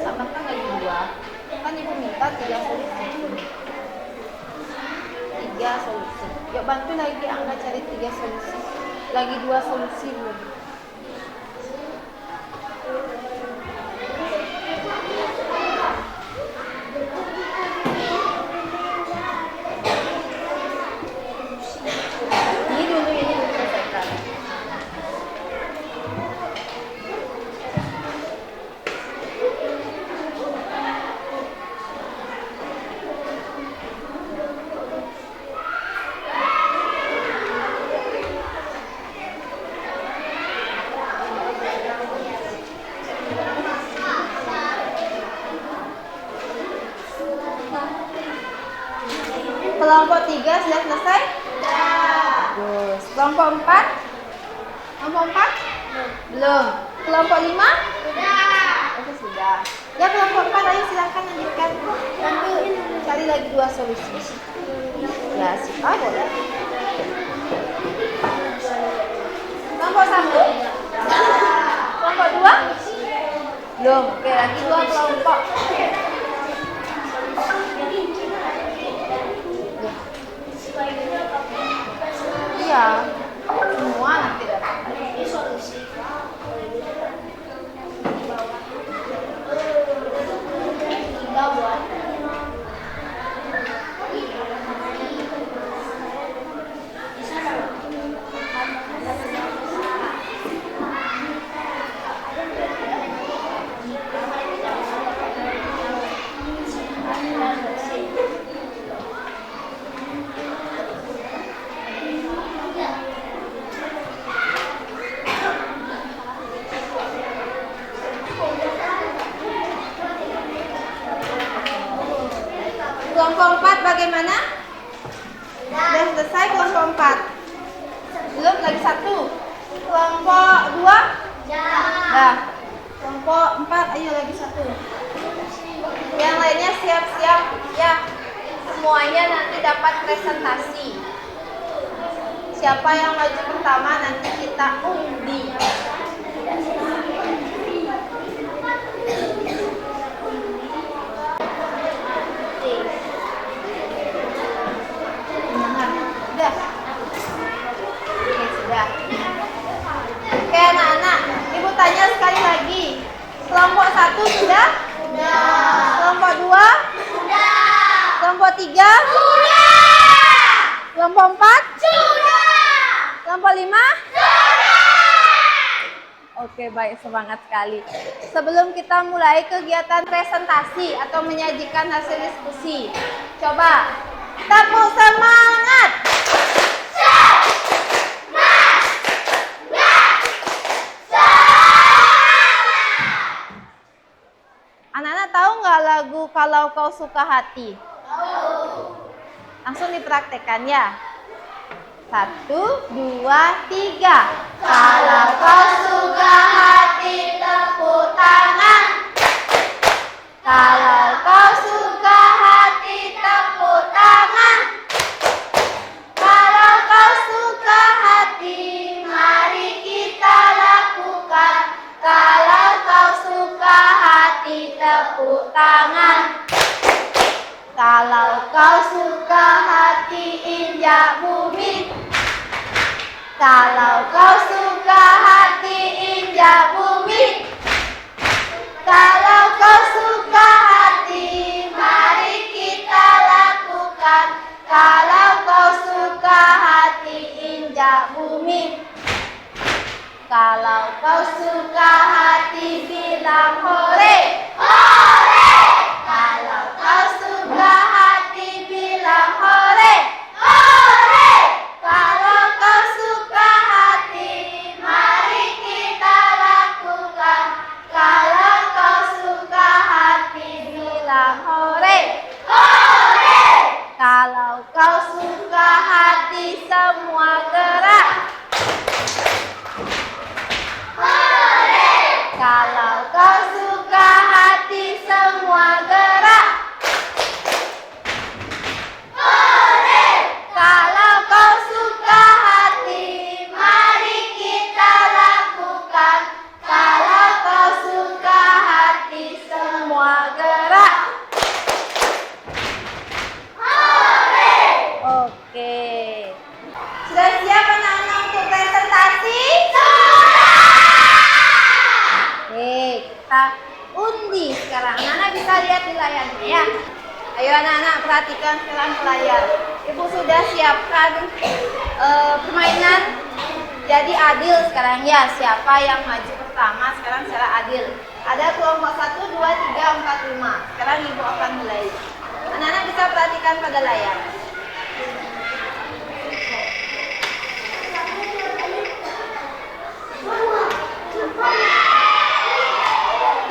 Tambahkan lagi 2. Kan ibu minta 3 solusi. 3 solusi. Yuk bantu lagi Angga cari 3 solusi. Lagi 2 solusi belum. Ini dulu selesaikan. Kelompok 3 sudah selesai? Bagus. Kelompok 4? Kelompok 4? Belum. Kelompok 5? Oke, sudah. Ya, kelompok 4 ayo silakan lanjutkan. Bantu cari lagi 2 solusi. Ya, sip. Boleh. Kelompok 1? Kelompok 2? Belum. Oke, lagi 2 kelompok. Iya, semua nanti dapat. Ini solusi. Tinggal buat. selesai kelompok 4. Belum, lagi 1. Kelompok 2? Dah. Kelompok 4, ayo lagi 1. Yang lainnya siap-siap ya. Semuanya nanti dapat presentasi. Siapa yang maju pertama nanti kita undi. Sudah. Oke, sudah. Oke, anak-anak, Ibu tanya sekali lagi. Kelompok 1 sudah? Sudah. Kelompok 2? Sudah. Kelompok 3? Sudah. Kelompok 4? Sudah. Kelompok 5? Sudah. Oke, baik, semangat sekali. Sebelum kita mulai kegiatan presentasi atau menyajikan hasil diskusi, coba tepuk semangat. Anak-anak tahu nggak lagu Kalau Kau Suka Hati? Langsung dipraktekkan ya. 1, 2, 3. Kalau kau suka hati, tepuk tangan. Kalau kau suka hati, tepuk tangan. Kalau kau suka hati, mari kita lakukan. Kalau kau suka hati, tepuk tangan. Kalau kau suka hati, injak bumi. Kalau kau suka hati, injak bumi. Kalau kau suka hati, mari kita lakukan. Kalau kau suka hati, injak bumi. Kalau kau suka hati, bilang hore. Hore. Kalau kau suka hati, bilang hore. Hore. Kalau kau suka hati, mari kita lakukan. Kalau kau suka hati, bilang hore. Hore. Kalau kau suka hati, semua gerak. Hore. Kalau kau suka hati, semua gerak. Hore. Kalau kau suka hati, mari kita lakukan. Kalau kau suka hati, semua gerak. Hore. Oke. Sudah siap anak-anak untuk presentasi? Oke, kita undi sekarang. Anak-anak bisa lihat di layarnya ya. Ayo anak-anak perhatikan sekarang ke layar. Ibu sudah siapkan permainan. Jadi adil sekarang ya. Siapa yang maju pertama sekarang secara adil. Ada kelompok 1, 2, 3, 4, 5. Sekarang Ibu akan mulai. Anak-anak bisa perhatikan pada layar.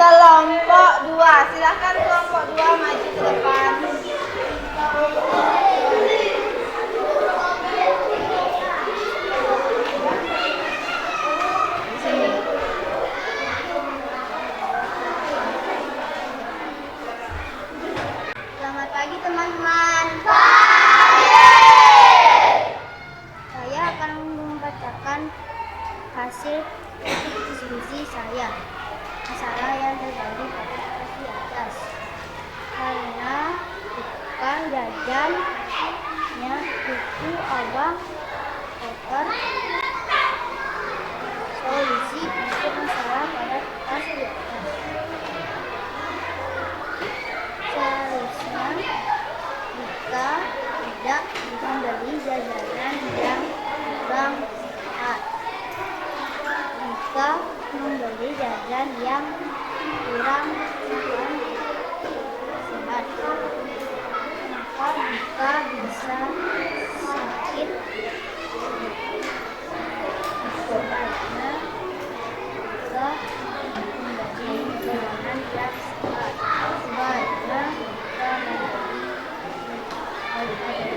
Kelompok 2, silahkan kelompok 2 maju ke depan. Di sini. Selamat pagi teman-teman. Saya akan membacakan hasil diskusi saya. Masalah yang terjadi pada di atas. Karena tukang jajannya buku abang kotor. Solusi untuk masalah pada kertas di atas. Seharusnya jika tidak membeli jajanan yang kurang sehat. Jika membeli jajan yang kurang sehat, maka jika bisa sakit, sebaiknya jika membeli jajanan yang sehat, sebaiknya jika membeli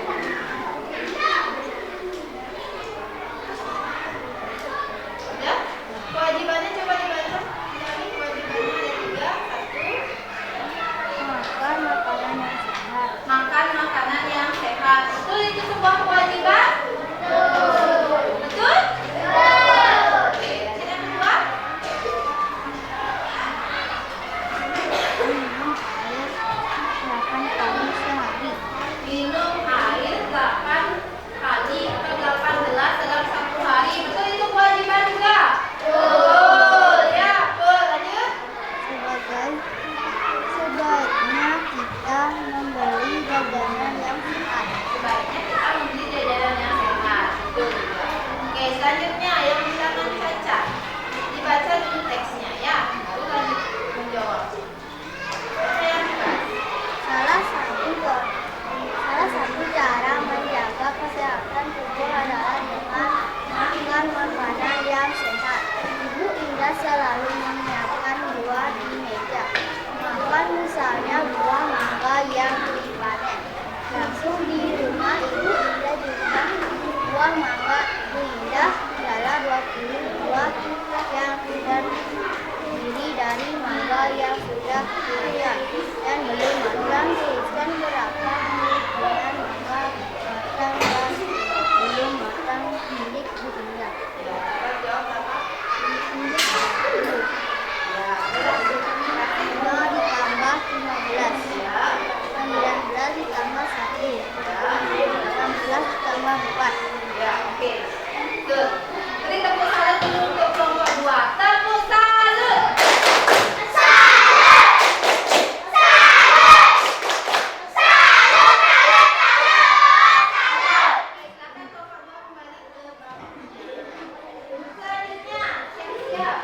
buat. Ya, oke. Good. Beri tepuk salut dulu untuk kelompok 2. Tepuk salut. Silakan kelompok 2 kembali ke bawah. Selanjutnya, siap-siap.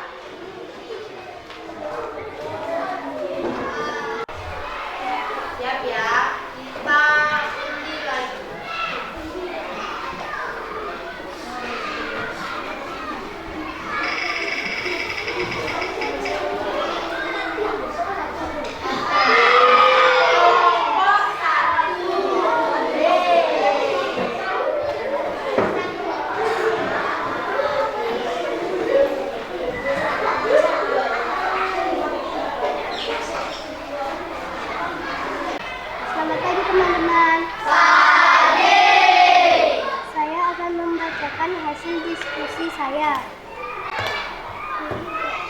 Siap ya. Kita undi lagi. Kelompok 1. Selamat pagi teman-teman. Saya akan membacakan hasil diskusi saya.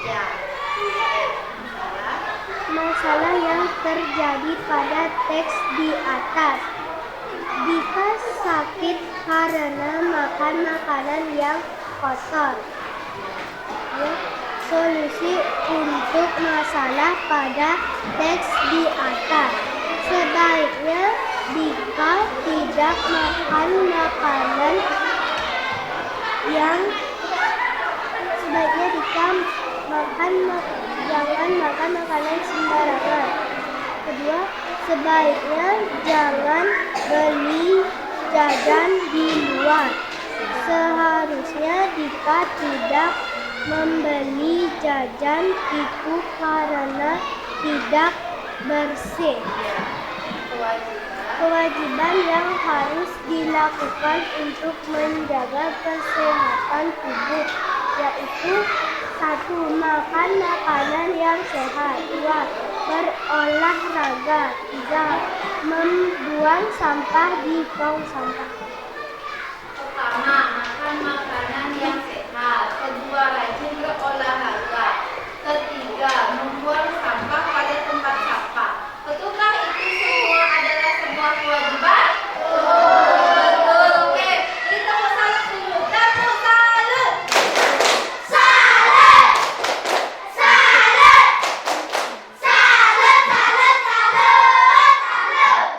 Ya. Masalah yang terjadi pada teks di atas. Dika sakit karena makan makanan yang kotor. Ya, solusi untuk masalah pada teks di atas. Sebaiknya Dika tidak makan makanan yang jangan makan makanan sembarangan. Kedua, sebaiknya jangan beli jajan di luar. Seharusnya Dika tidak membeli jajan itu karena tidak bersih. Kewajiban yang harus dilakukan untuk menjaga kesehatan tubuh yaitu 1. Makan makanan yang sehat. 2. Berolahraga. 3. Membuang sampah di tong sampah. Pertama, makan makanan yang sehat. Kedua, rajin berolahraga. Ketiga, membuang sampah pada tempat sampah. Betulkah itu semua adalah sebuah kewajiban? Betul. Oke, beri tepuk salut dulu. Tepuk salut.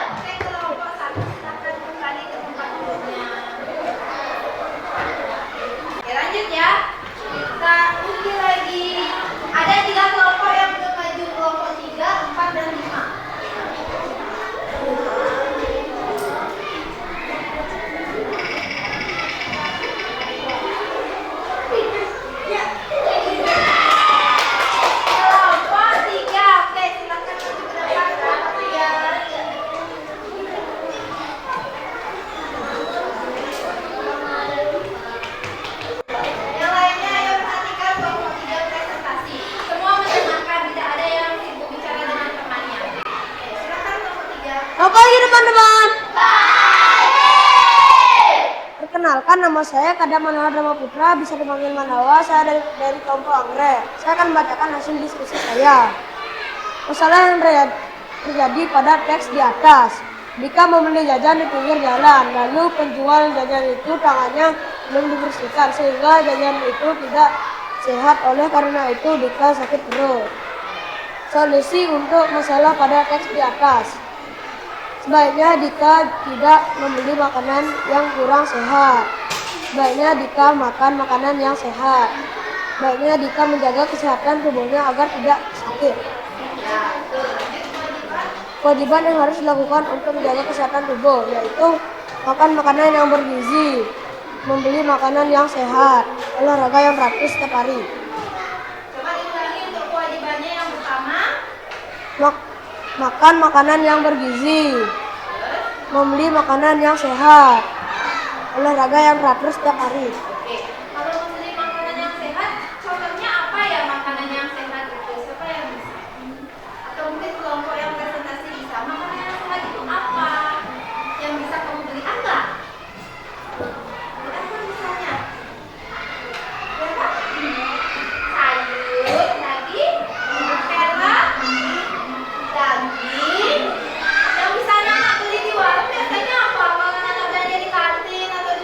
Oke, kelompok 1 silakan kembali ke tempat duduknya. Oke, lanjut ya. Kita undi lagi. Ada 3 kelompok yang belum maju. Kelompok 3, 4, dan 5. Kelompok 3. Oke, silakan maju ke depan. Kelompok 3. Yang lainnya ayo perhatikan kelompok 3 presentasi. Semua mendengarkan, tidak ada yang sibuk bicara dengan temannya. Oke, silakan kelompok 3. Selamat pagi teman-teman. Perkenalkan, nama saya Kadam Manohar Dharma Putra, bisa dipanggil Manawa. Saya dari kelompok Anggrek. Saya akan membacakan hasil diskusi saya. Masalah yang terjadi pada teks di atas. Dika membeli jajan di pinggir jalan, lalu penjual jajan itu tangannya belum dibersihkan sehingga jajan itu tidak sehat. Oleh karena itu Dika sakit perut. Solusi untuk masalah pada teks di atas. Sebaiknya Dika tidak membeli makanan yang kurang sehat. Sebaiknya Dika makan makanan yang sehat. Sebaiknya Dika menjaga kesehatan tubuhnya agar tidak sakit. Kewajiban yang harus dilakukan untuk menjaga kesehatan tubuh yaitu makan makanan yang bergizi, membeli makanan yang sehat, olahraga yang teratur setiap hari. Coba diulangi untuk kewajibannya yang pertama. Makan makanan yang bergizi, membeli makanan yang sehat, olahraga yang teratur setiap hari. Oke, kalau membeli makanan yang sehat, contohnya apa ya makanan yang sehat itu? Siapa yang bisa? Atau mungkin kelompok yang presentasi bisa. Makanan yang sehat itu apa? Yang bisa kamu beli apa? Beli apa misalnya? Beli apa? Sayur, lagi, kerang, daging. Yang bisa anak beli di warung biasanya apa? Makanan yang belanja di kantin atau di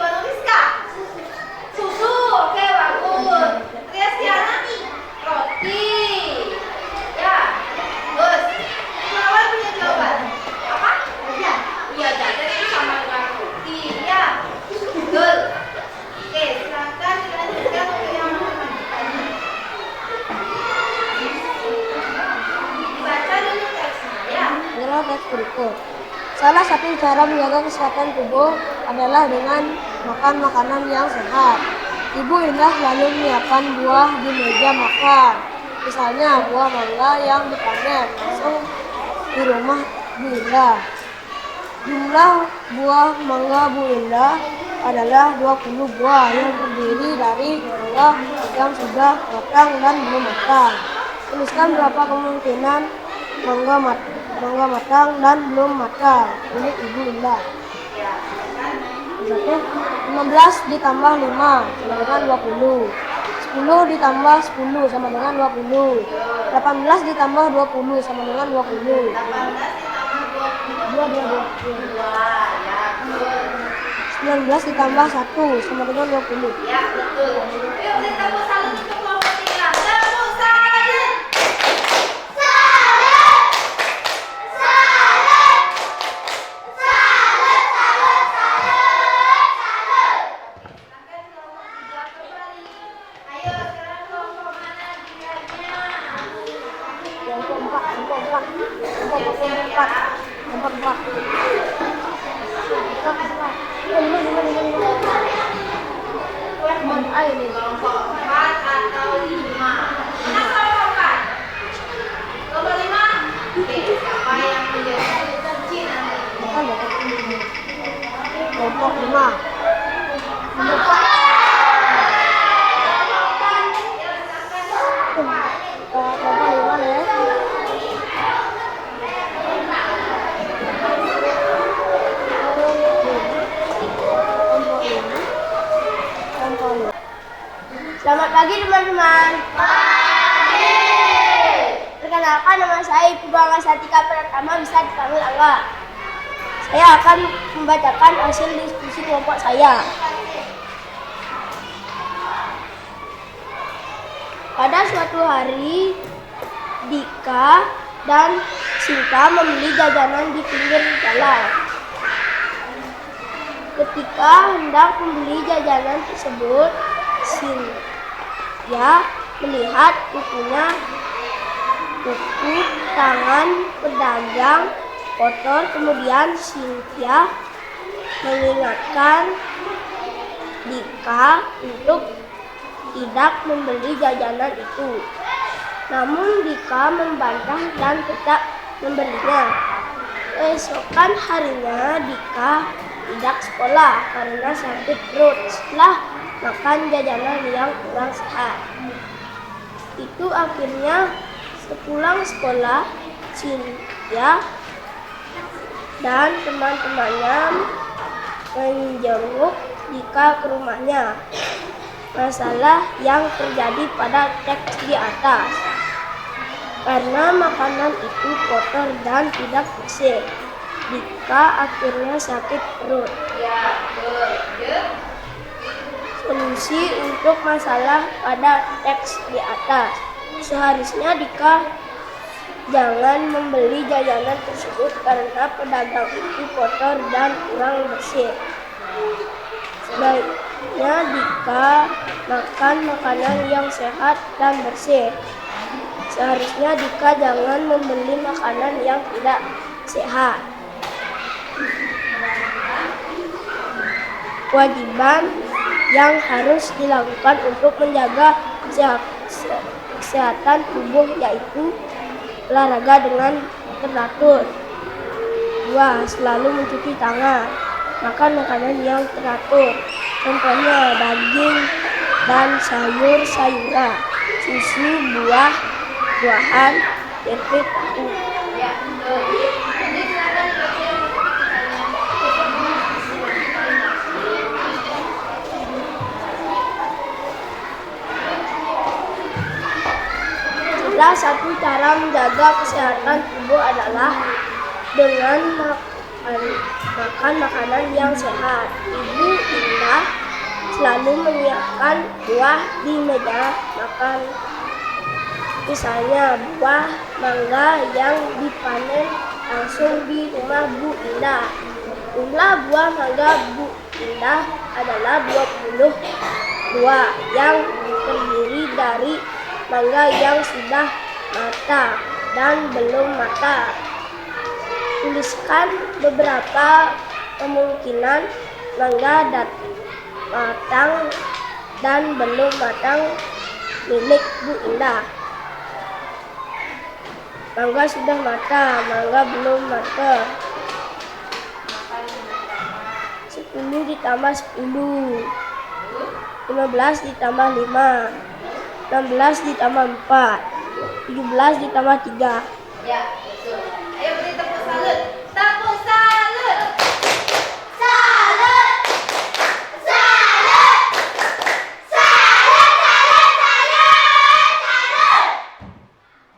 Salah satu cara menjaga kesehatan tubuh adalah dengan makan makanan yang sehat. Ibu Indah selalu menyiapkan buah di meja makan. Misalnya buah mangga yang dipanen langsung di rumah Bu Indah. Jumlah buah mangga Bu Indah adalah 20 buah yang terdiri dari mangga yang sudah matang dan belum matang. Tuliskan berapa kemungkinan mangga matang dan belum matang milik Ibu Indah. 15 ditambah 5 sama dengan 20. 10 ditambah 10 sama dengan 20. 18 ditambah 20 sama dengan 20. 19 ditambah 1 sama dengan 20. Ya, betul. Yuk kita tepuk salut untuk kelompok 3. Tepuk salut. Ayo sekarang kelompok mana gilirannya? Kelompok 4. Kelompok 4 atau 5? Mana kelompok 4? Kelompok 5? Oke, siapa yang menjadi kunci nanti? Kelompok 5. Selamat pagi teman-teman. Perkenalkan, nama saya Ibu Angga Satika Pratama, bisa dipanggil Angga. Saya akan membacakan hasil diskusi kelompok saya. Pada suatu hari, Dika dan Sinta membeli jajanan di pinggir jalan. Ketika hendak membeli jajanan tersebut, Sinta melihat kuku tangan pedagang kotor. Kemudian Sinta mengingatkan Dika untuk tidak membeli jajanan itu. Namun Dika membantah dan tetap membelinya. Keesokan harinya Dika tidak sekolah karena sakit perut setelah makan jajanan yang kurang sehat. Itu akhirnya sepulang sekolah, Sinta dan teman-temannya menjenguk Dika ke rumahnya. Masalah yang terjadi pada teks di atas, karena makanan itu kotor dan tidak bersih, Dika akhirnya sakit perut. Solusi untuk masalah pada teks di atas: seharusnya Dika jangan membeli jajanan tersebut karena pedagang itu kotor dan kurang bersih. Sebaiknya Dika makan makanan yang sehat dan bersih. Seharusnya Dika jangan membeli makanan yang tidak sehat. Kewajiban yang harus dilakukan untuk menjaga kesehatan tubuh yaitu olahraga dengan teratur. 2. Selalu mencuci tangan. Makan makanan yang teratur, contohnya daging dan sayur-sayuran, susu, buah-buahan, tempe, tahu. Salah satu cara menjaga kesehatan tubuh adalah dengan makan makanan yang sehat. Ibu Indah selalu menyiapkan buah di meja makan. Misalnya buah mangga yang dipanen langsung di rumah Bu Indah. Jumlah buah mangga Bu Indah adalah 20 buah yang terdiri dari mangga yang sudah matang dan belum matang. Tuliskan beberapa kemungkinan mangga matang dan belum matang milik Bu Indah. Mangga sudah matang, mangga belum matang. 10 ditambah 10, 15 ditambah 5, 16 ditambah 4, 17 ditambah 3. Ya, betul. Ayo beri tepuk salut. Tepuk salut. Salut. Salut. Salut, salut, salut.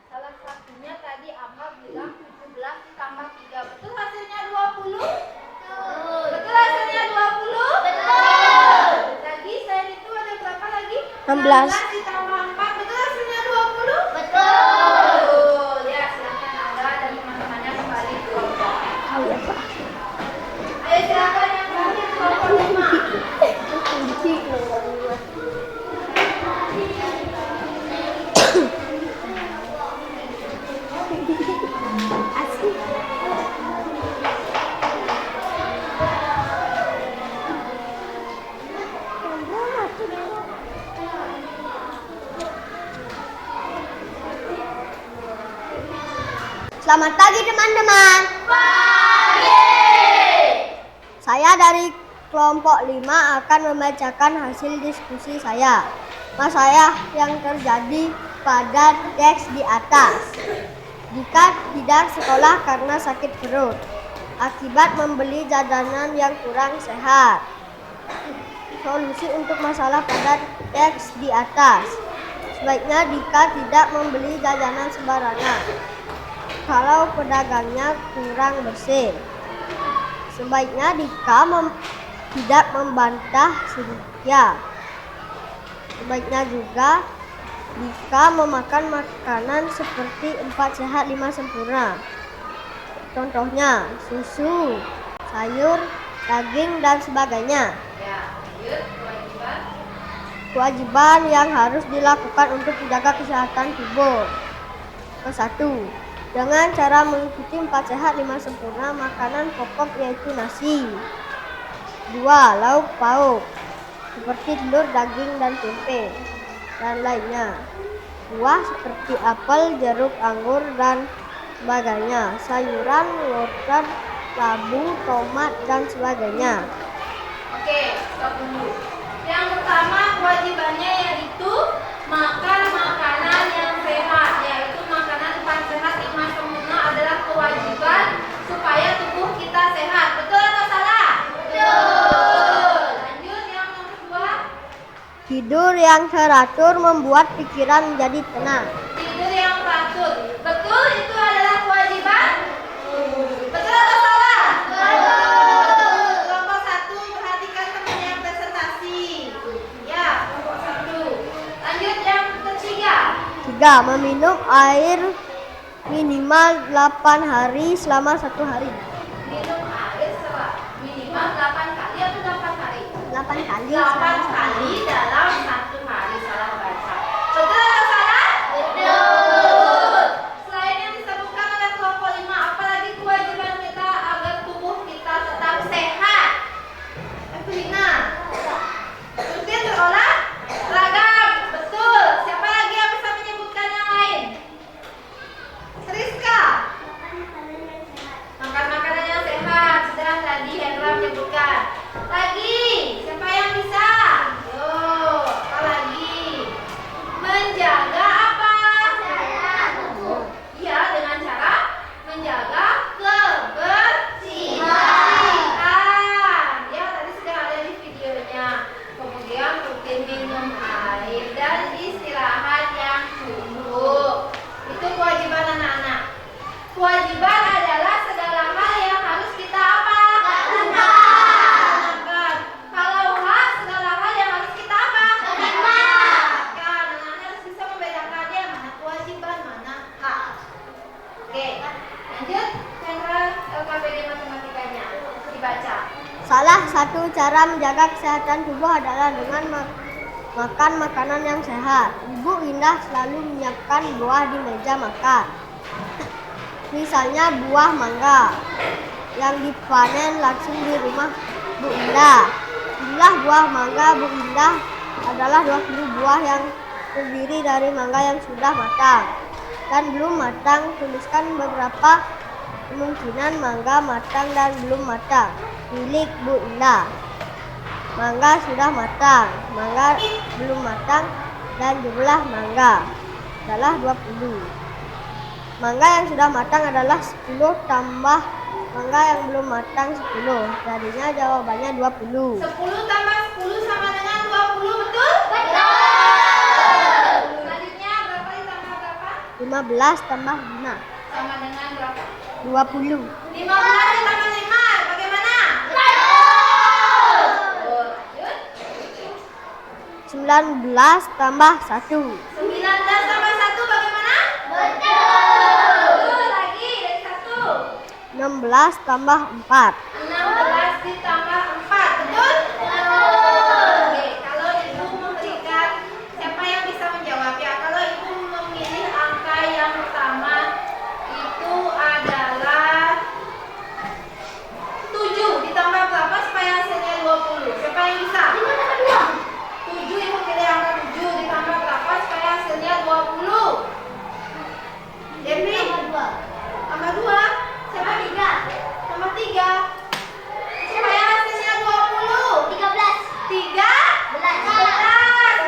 Salah satunya tadi Amma bilang 17 ditambah 3. Betul hasilnya 20? Betul. Betul hasilnya 20? Betul. Lagi saya itu ada berapa lagi? 16. Ditambah 4. Betul hasilnya 20? Betul. Ya, silakan Anda dan teman-temannya kembali ke kelompok. Oh ya Pak. Ayo silakan yang terakhir kelompok 5. Selamat pagi teman-teman. Pagi. Saya dari kelompok 5 akan membacakan hasil diskusi saya. Masalah yang terjadi pada teks di atas. Jika tidak sekolah karena sakit perut, akibat membeli jajanan yang kurang sehat. Solusi untuk masalah pada teks di atas. Sebaiknya Dika tidak membeli jajanan sembarangan kalau pedagangnya kurang bersih. Sebaiknya Dika tidak membantah sedikit. Sebaiknya juga Dika memakan makanan seperti 4 sehat 5 sempurna. Contohnya susu, sayur, daging, dan sebagainya. Ya, lanjut kewajiban. Kewajiban yang harus dilakukan untuk menjaga kesehatan tubuh. Ke-1. Dengan cara mengikuti 4 sehat 5 sempurna makanan pokok yaitu nasi. 2. Lauk pauk seperti telur, daging, dan tempe dan lainnya. Buah seperti apel, jeruk, anggur, dan sebagainya. Sayuran, wortel, labu, tomat, dan sebagainya. Oke, stop dulu. Yang pertama kewajibannya yaitu makan makanan yang sehat, yaitu makanan 4 sehat 5 sempurna adalah kewajiban supaya tubuh kita sehat. Betul atau salah? Betul. Lanjut yang nomor 2. Tidur yang teratur membuat pikiran menjadi tenang. Tidur yang teratur. Betul, itu adalah kewajiban? Betul atau salah? Betul. Kelompok 1 perhatikan teman yang presentasi. Ya, kelompok 1. Lanjut yang ketiga. 3. Meminum air minimal 8 hari selama 1 hari. Minum air minimal 8 kali atau 8 hari? 8 kali 8 kali dalam 1 hari, salah baca. Betul atau salah? Betul. Selain yang disebutkan oleh kelompok 5, apalagi kewajiban kita agar tubuh kita tetap sehat? Evelina. Rutin berolahraga. Betul. Siapa lagi yang bisa menyebutkan yang lain? Rizka. Makan makanan yang sehat. Sudah tadi Hendra menyebutkan. Lagi, siapa yang bisa? Yo, apa lagi? Menjaga apa? Iya, dengan cara menjaga kebersihan. Ya, tadi sudah ada di videonya. Kemudian rutin minum air dan istirahat yang cukup. Itu kewajiban anak-anak. Kewajiban adalah segala hal yang harus kita apa? Lakukan. Kalau hak, segala hal yang harus kita apa? Lakukan. Anak-anak harus bisa membedakannya mana kewajiban, mana hak. Oke, lanjut. Hendra, LKPD matematikanya dibaca. Salah satu cara menjaga kesehatan tubuh adalah dengan makan makanan yang sehat. Ibu Indah selalu menyiapkan buah di meja makan. Misalnya buah mangga yang dipanen langsung di rumah Bu Indah. Jumlah buah mangga Bu Indah adalah 20 buah yang terdiri dari mangga yang sudah matang dan belum matang. Tuliskan beberapa kemungkinan mangga matang dan belum matang milik Bu Indah. Mangga sudah matang, mangga belum matang, dan jumlah mangga adalah 20. Mangga yang sudah matang adalah 10 tambah mangga yang belum matang 10. Jadinya jawabannya 20. 10 tambah 10 sama dengan 20, betul? Betul! Selanjutnya berapa ditambah berapa? 15 tambah 5. Sama dengan berapa? 20. 15 ditambah 5, bagaimana? Betul! Lanjut. 19 tambah 1. 19 tambah 1 bagaimana? Betul! Lagi dari 1. 16 tambah 4. 16 ditambah 4, betul? Betul! Oke, kalau ibu memberikan, siapa yang bisa menjawab ya? Kalau ibu memilih angka yang pertama itu adalah 7 ditambah berapa supaya hasilnya 20? Siapa yang bisa? 7, ibu pilih angka 7 ditambah berapa supaya hasilnya 20? Devi? Tambah 2. Siapa? 3. Tambah 3. Supaya hasilnya 20. 13.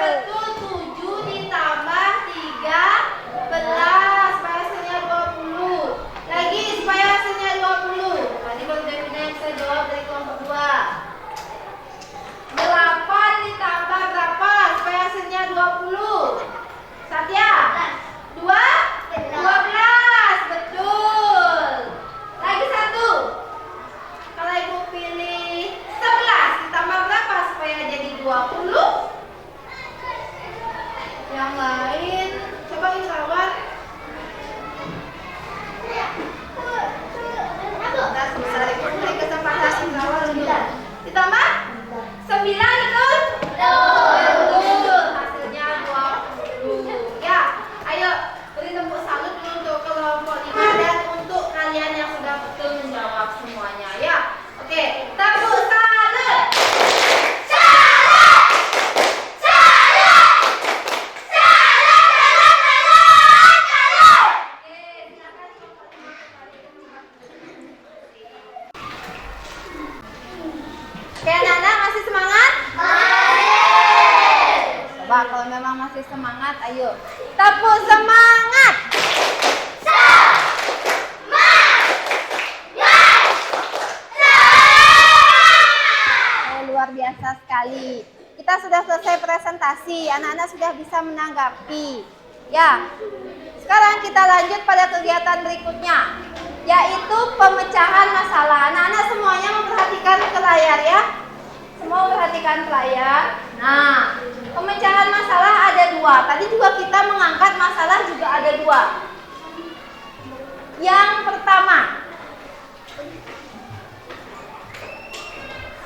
Betul, 7 ditambah 13 supaya hasilnya 20. Lagi supaya hasilnya 20. Tadi baru Devina yang bisa jawab dari kelompok 2. 8 ditambah berapa supaya hasilnya 20? Satya? 2? 12. Betul. Lagi 1. Kalau ibu pilih 11 ditambah berapa supaya jadi 20? Yang lain coba jawab. Kita susah, ibu beri kesempatan jawab dulu. Ditambah 9, betul? Betul. Hasilnya 20. Ya, ayo beri tepuk salut dulu untuk kelompok 5 dan untuk kalian yang sudah betul menjawab semuanya ya. Oke, tepuk salut. Oke, anak-anak masih semangat? Coba kalau memang masih semangat, ayo tepuk semangat. Luar biasa sekali. Kita sudah selesai presentasi, anak-anak sudah bisa menanggapi. Ya, sekarang kita lanjut pada kegiatan berikutnya, yaitu pemecahan masalah. Anak-anak semuanya memperhatikan ke layar ya. Semua memperhatikan ke layar. Nah, pemecahan masalah ada 2. Tadi juga kita mengangkat masalah juga ada 2. Yang pertama,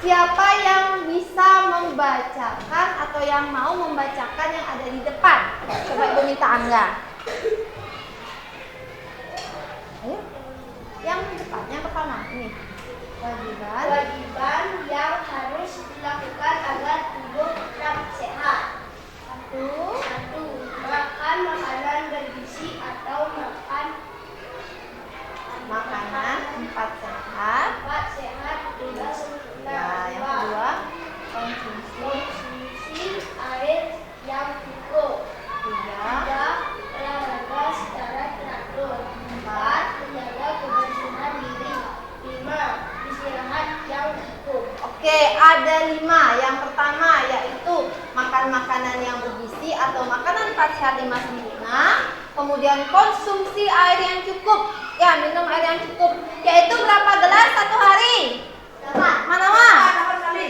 siapa yang bisa membacakan atau yang mau membacakan yang ada di depan? Coba ibu minta Angga. Ayo. Yang depan, yang pertama ini. Kewajiban yang harus dilakukan agar tubuh tetap sehat. 1. Makan makanan bergizi atau makan Makanan 4 sehat. sehat tidak sempurna. Ya, yang kedua, Konsumsi air yang cukup. 3. Olahraga secara teratur. 4. Menjaga kebersihan diri. 5. Istirahat yang cukup. Oke, ada 5. Yang pertama yaitu makan makanan yang bergizi atau makanan 4 sehat 5 sempurna. Kemudian konsumsi air yang cukup. Ya, minum air yang cukup. Yaitu berapa gelas satu hari? 8. Mana mah?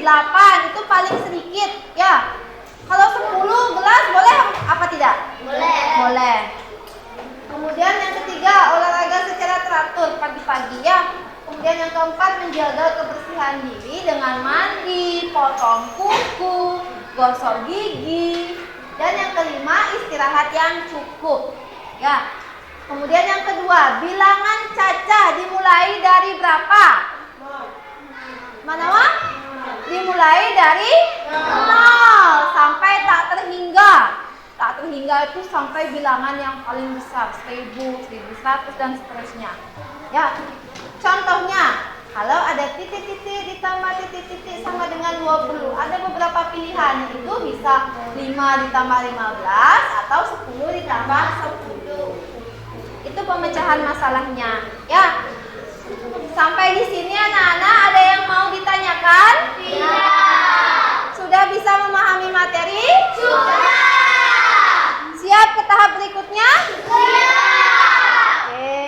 8. Itu paling sedikit. Ya. Kalau 10 gelas boleh apa tidak? Boleh. Boleh. Kemudian yang ketiga, olahraga secara teratur pagi-pagi ya. Kemudian yang keempat, menjaga kebersihan diri dengan mandi, potong kuku, gosok gigi. Dan yang kelima, istirahat yang cukup. Ya. Kemudian yang kedua, bilangan cacah dimulai dari berapa? Mana Wak? Dimulai dari 0 sampai tak terhingga. Tak terhingga itu sampai bilangan yang paling besar, 1000, 1100 dan seterusnya. Ya, contohnya, kalau ada titik-titik ditambah titik-titik sama dengan 20, ada beberapa pilihan, itu bisa 5 ditambah 15 atau 10 ditambah 10. Itu pemecahan masalahnya. Ya, sampai di sini anak-anak ada yang mau ditanyakan? Tidak. Sudah bisa memahami materi? Sudah. Siap ke tahap berikutnya? Siap. Oke.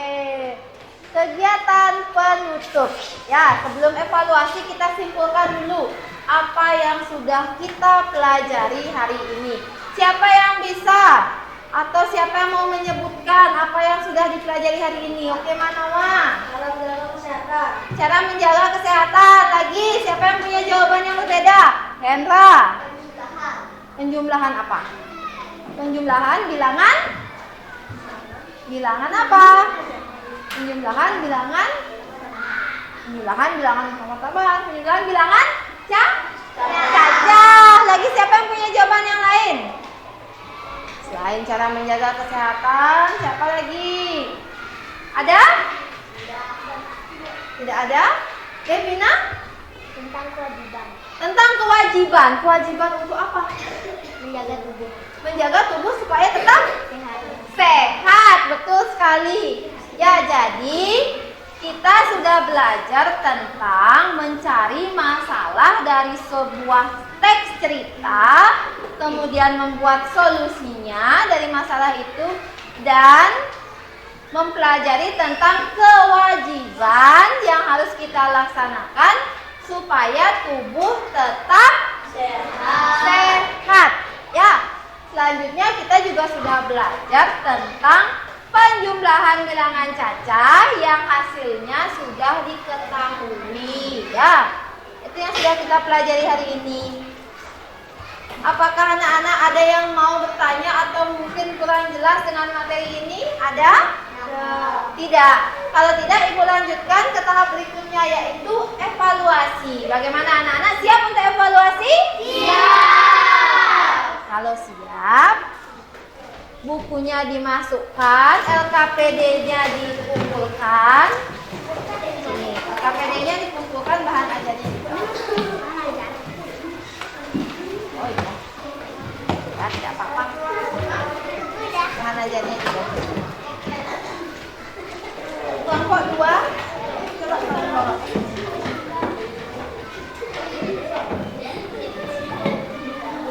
Kegiatan penutup. Ya, sebelum evaluasi kita simpulkan dulu apa yang sudah kita pelajari hari ini. Siapa yang bisa? Atau siapa yang mau menyebutkan apa yang sudah dipelajari hari ini? Oke, Manawa? Cara menjaga kesehatan. Cara menjaga kesehatan. Lagi, siapa yang punya jawaban yang berbeda? Hendra. Penjumlahan apa? Penjumlahan bilangan? Bilangan apa? Penjumlahan bilangan? Penjumlahan bilangan tambahan. Penjumlahan bilangan? Cacah. Lagi, siapa yang punya jawaban yang lain? Selain cara menjaga kesehatan, siapa lagi? Ada? Tidak ada? Devina? Tentang kewajiban. Tentang kewajiban. Kewajiban untuk apa? Menjaga tubuh. Menjaga tubuh supaya tetap Sehat. sehat. Betul sekali. Ya, jadi kita sudah belajar tentang mencari masalah dari sebuah teks cerita, kemudian membuat solusinya dari masalah itu, dan mempelajari tentang kewajiban yang harus kita laksanakan supaya tubuh tetap sehat. Ya, selanjutnya kita juga sudah belajar tentang penjumlahan bilangan cacah yang hasilnya sudah diketahui. Ya, itu yang sudah kita pelajari hari ini. Apakah anak-anak ada yang mau bertanya atau mungkin kurang jelas dengan materi ini? Ada? Tidak. Kalau tidak, Ibu lanjutkan ke tahap berikutnya, yaitu evaluasi. Bagaimana anak-anak, siap untuk evaluasi? Siap. Kalau siap, bukunya dimasukkan, LKPD-nya dikumpulkan. Ini, LKPD-nya dikumpulkan, bahan ajarnya dikumpulkan. Oh iya, ya, tidak apa-apa. Bahan ajarnya juga. Kelompok 2, coba kelompok.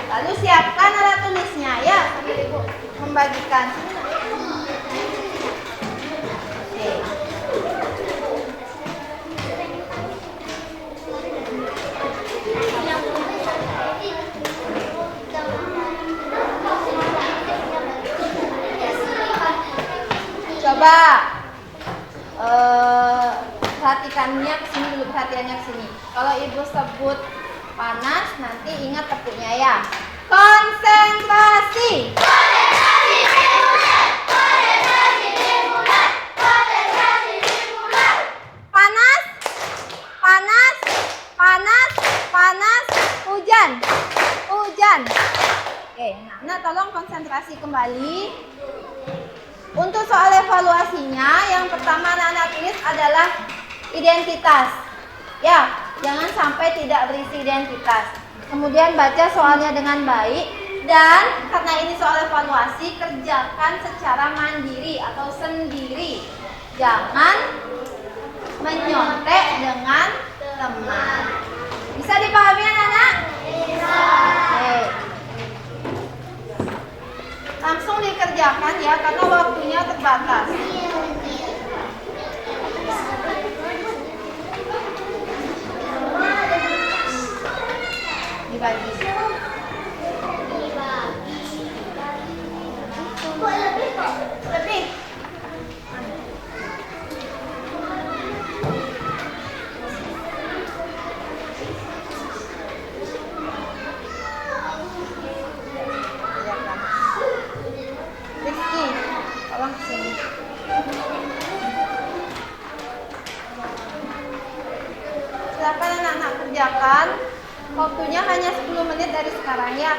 Lalu siapkan alat tulisnya ya, sambil Ibu membagikan. Oke. Coba perhatikannya ke sini dulu, perhatiannya ke sini. Kalau Ibu sebut panas, nanti ingat tepuknya ya. Konsentrasi. Konsentrasi dimulai. Konsentrasi dimulai. Konsentrasi dimulai. Panas. Panas. Panas. Panas. Hujan. Hujan. Oke, nah tolong konsentrasi kembali. Untuk soal evaluasinya, yang pertama anak-anak tulis adalah identitas. Ya, jangan sampai tidak berisi identitas. Kemudian baca soalnya dengan baik, dan karena ini soal evaluasi, kerjakan secara mandiri atau sendiri. Jangan menyontek dengan teman. Bisa dipahami anak-anak? Bisa. Oke. Langsung dikerjakan ya, karena waktunya terbatas. Dibagi. Lebih. Rizky, tolong kesini. menit dari sekarang ya.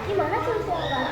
Gimana tulisannya?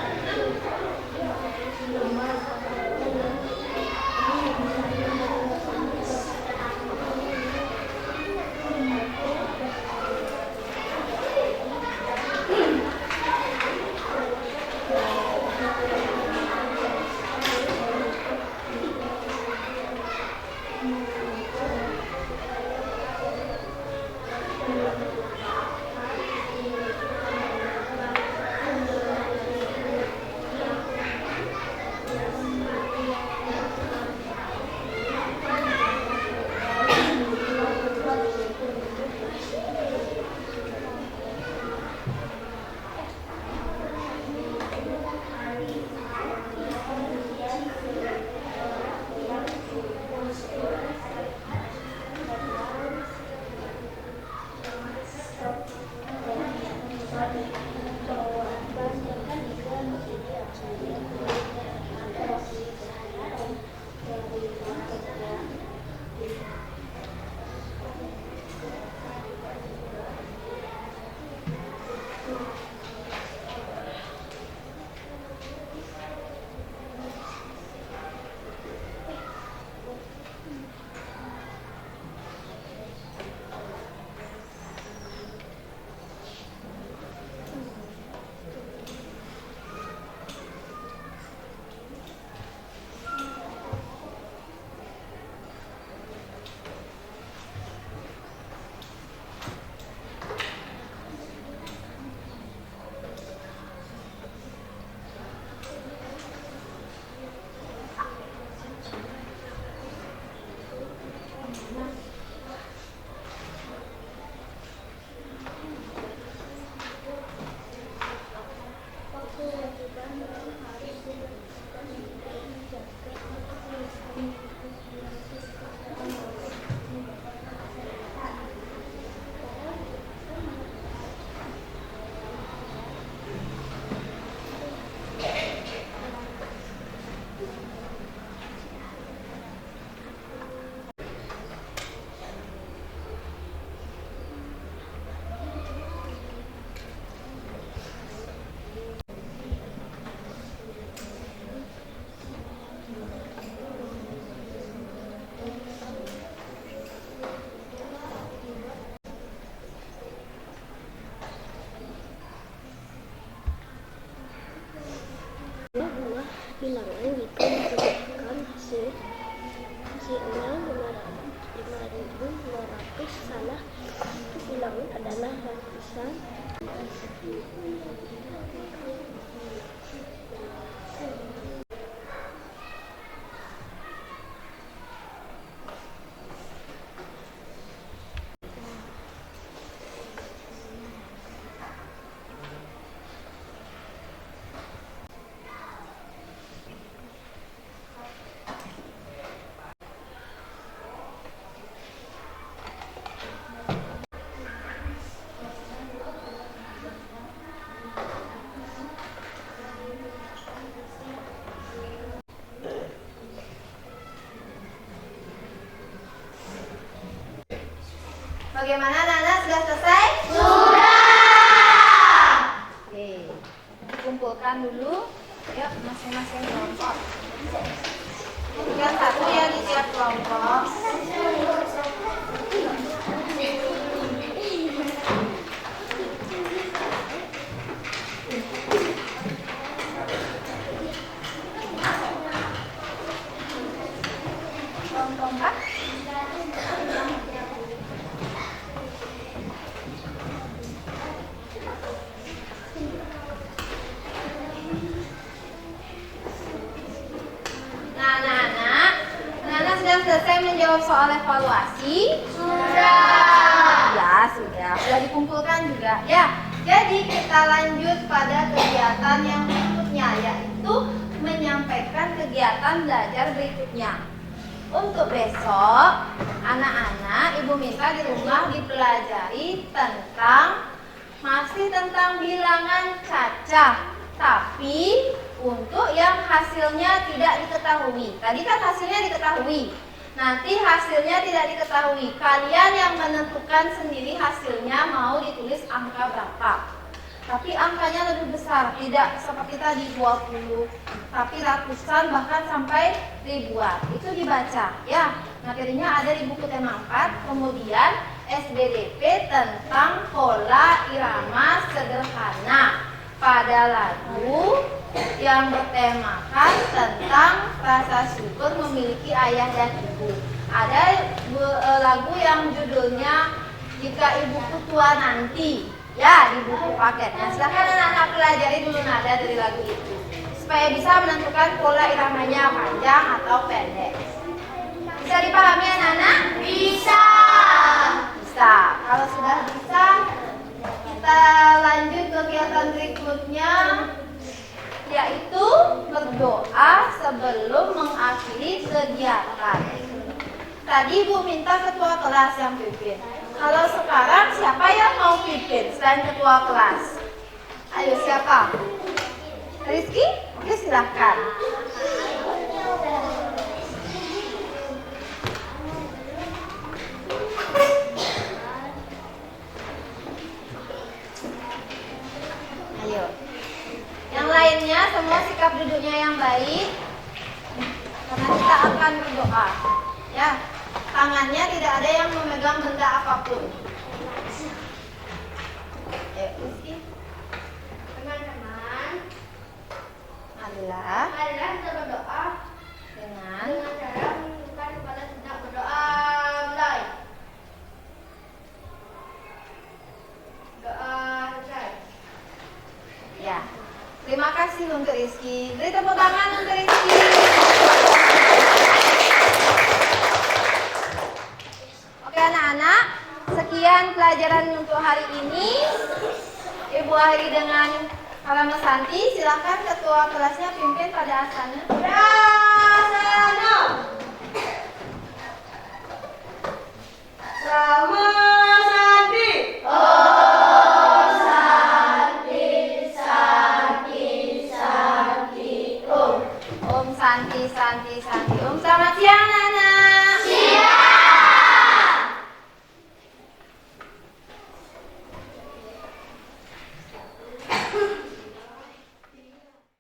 Bilangan jika diberikan hasilnya 5.200 salah, bilangan adalah ratusan. Bagaimana Nana, sudah selesai? Sudah. Oke, kumpulkan dulu. Yuk, masing-masing kelompok. Tinggal satu ya di tiap kelompok. Kelompok 4. Nana sudah selesai menjawab soal soal evaluasi? Sudah. Ya, sudah. Sudah dikumpulkan juga. Ya, jadi kita lanjut pada kegiatan yang berikutnya, yaitu menyampaikan kegiatan belajar berikutnya. Untuk besok, anak-anak, Ibu minta di rumah dipelajari masih tentang bilangan cacah, tapi untuk yang hasilnya tidak diketahui. Tadi kan hasilnya diketahui, nanti hasilnya tidak diketahui. Kalian yang menentukan sendiri hasilnya mau ditulis angka berapa. Tapi angkanya lebih besar, tidak seperti tadi 20, tapi ratusan bahkan sampai ribuan. Itu dibaca ya. Materinya ada di buku tema 4, kemudian SBDP tentang pola irama sederhana pada lagu yang bertemakan tentang rasa syukur memiliki ayah dan ibu. Ada lagu yang judulnya Jika Ibuku Tua Nanti. Ya, di buku paketnya. Silahkan anak-anak pelajari dulu nada dari lagu itu supaya bisa menentukan pola iramanya panjang atau pendek. Bisa dipahami anak-anak? Bisa. Bisa. Kalau sudah bisa, kita lanjut kegiatan berikutnya, yaitu berdoa sebelum mengakhiri kegiatan. Tadi Bu minta ketua kelas yang pimpin. Kalau sekarang siapa yang mau pimpin selain ketua kelas? Ayo siapa? Rizky? Oke, silahkan. Ayo. Yang lainnya semua sikap duduknya yang baik, karena kita akan berdoa. Ya. Tangannya tidak ada yang memegang benda apapun. Rizky. Teman-teman, Marilah kita berdoa dengan cara menunjukkan kepada sedang berdoa. Mulai. Doa selesai. ya. Terima kasih untuk Rizky. Beri tepuk tangan untuk Rizky. Oke anak-anak, sekian pelajaran untuk hari ini. Ibu akhiri dengan kalimat Santi. Silakan ketua kelasnya pimpin pada asana. Prasana. Sama Santi. Om Santi, Santi, Santi, Om. Om Santi, Santi, Santi, Om. Selamat siang anak-anak.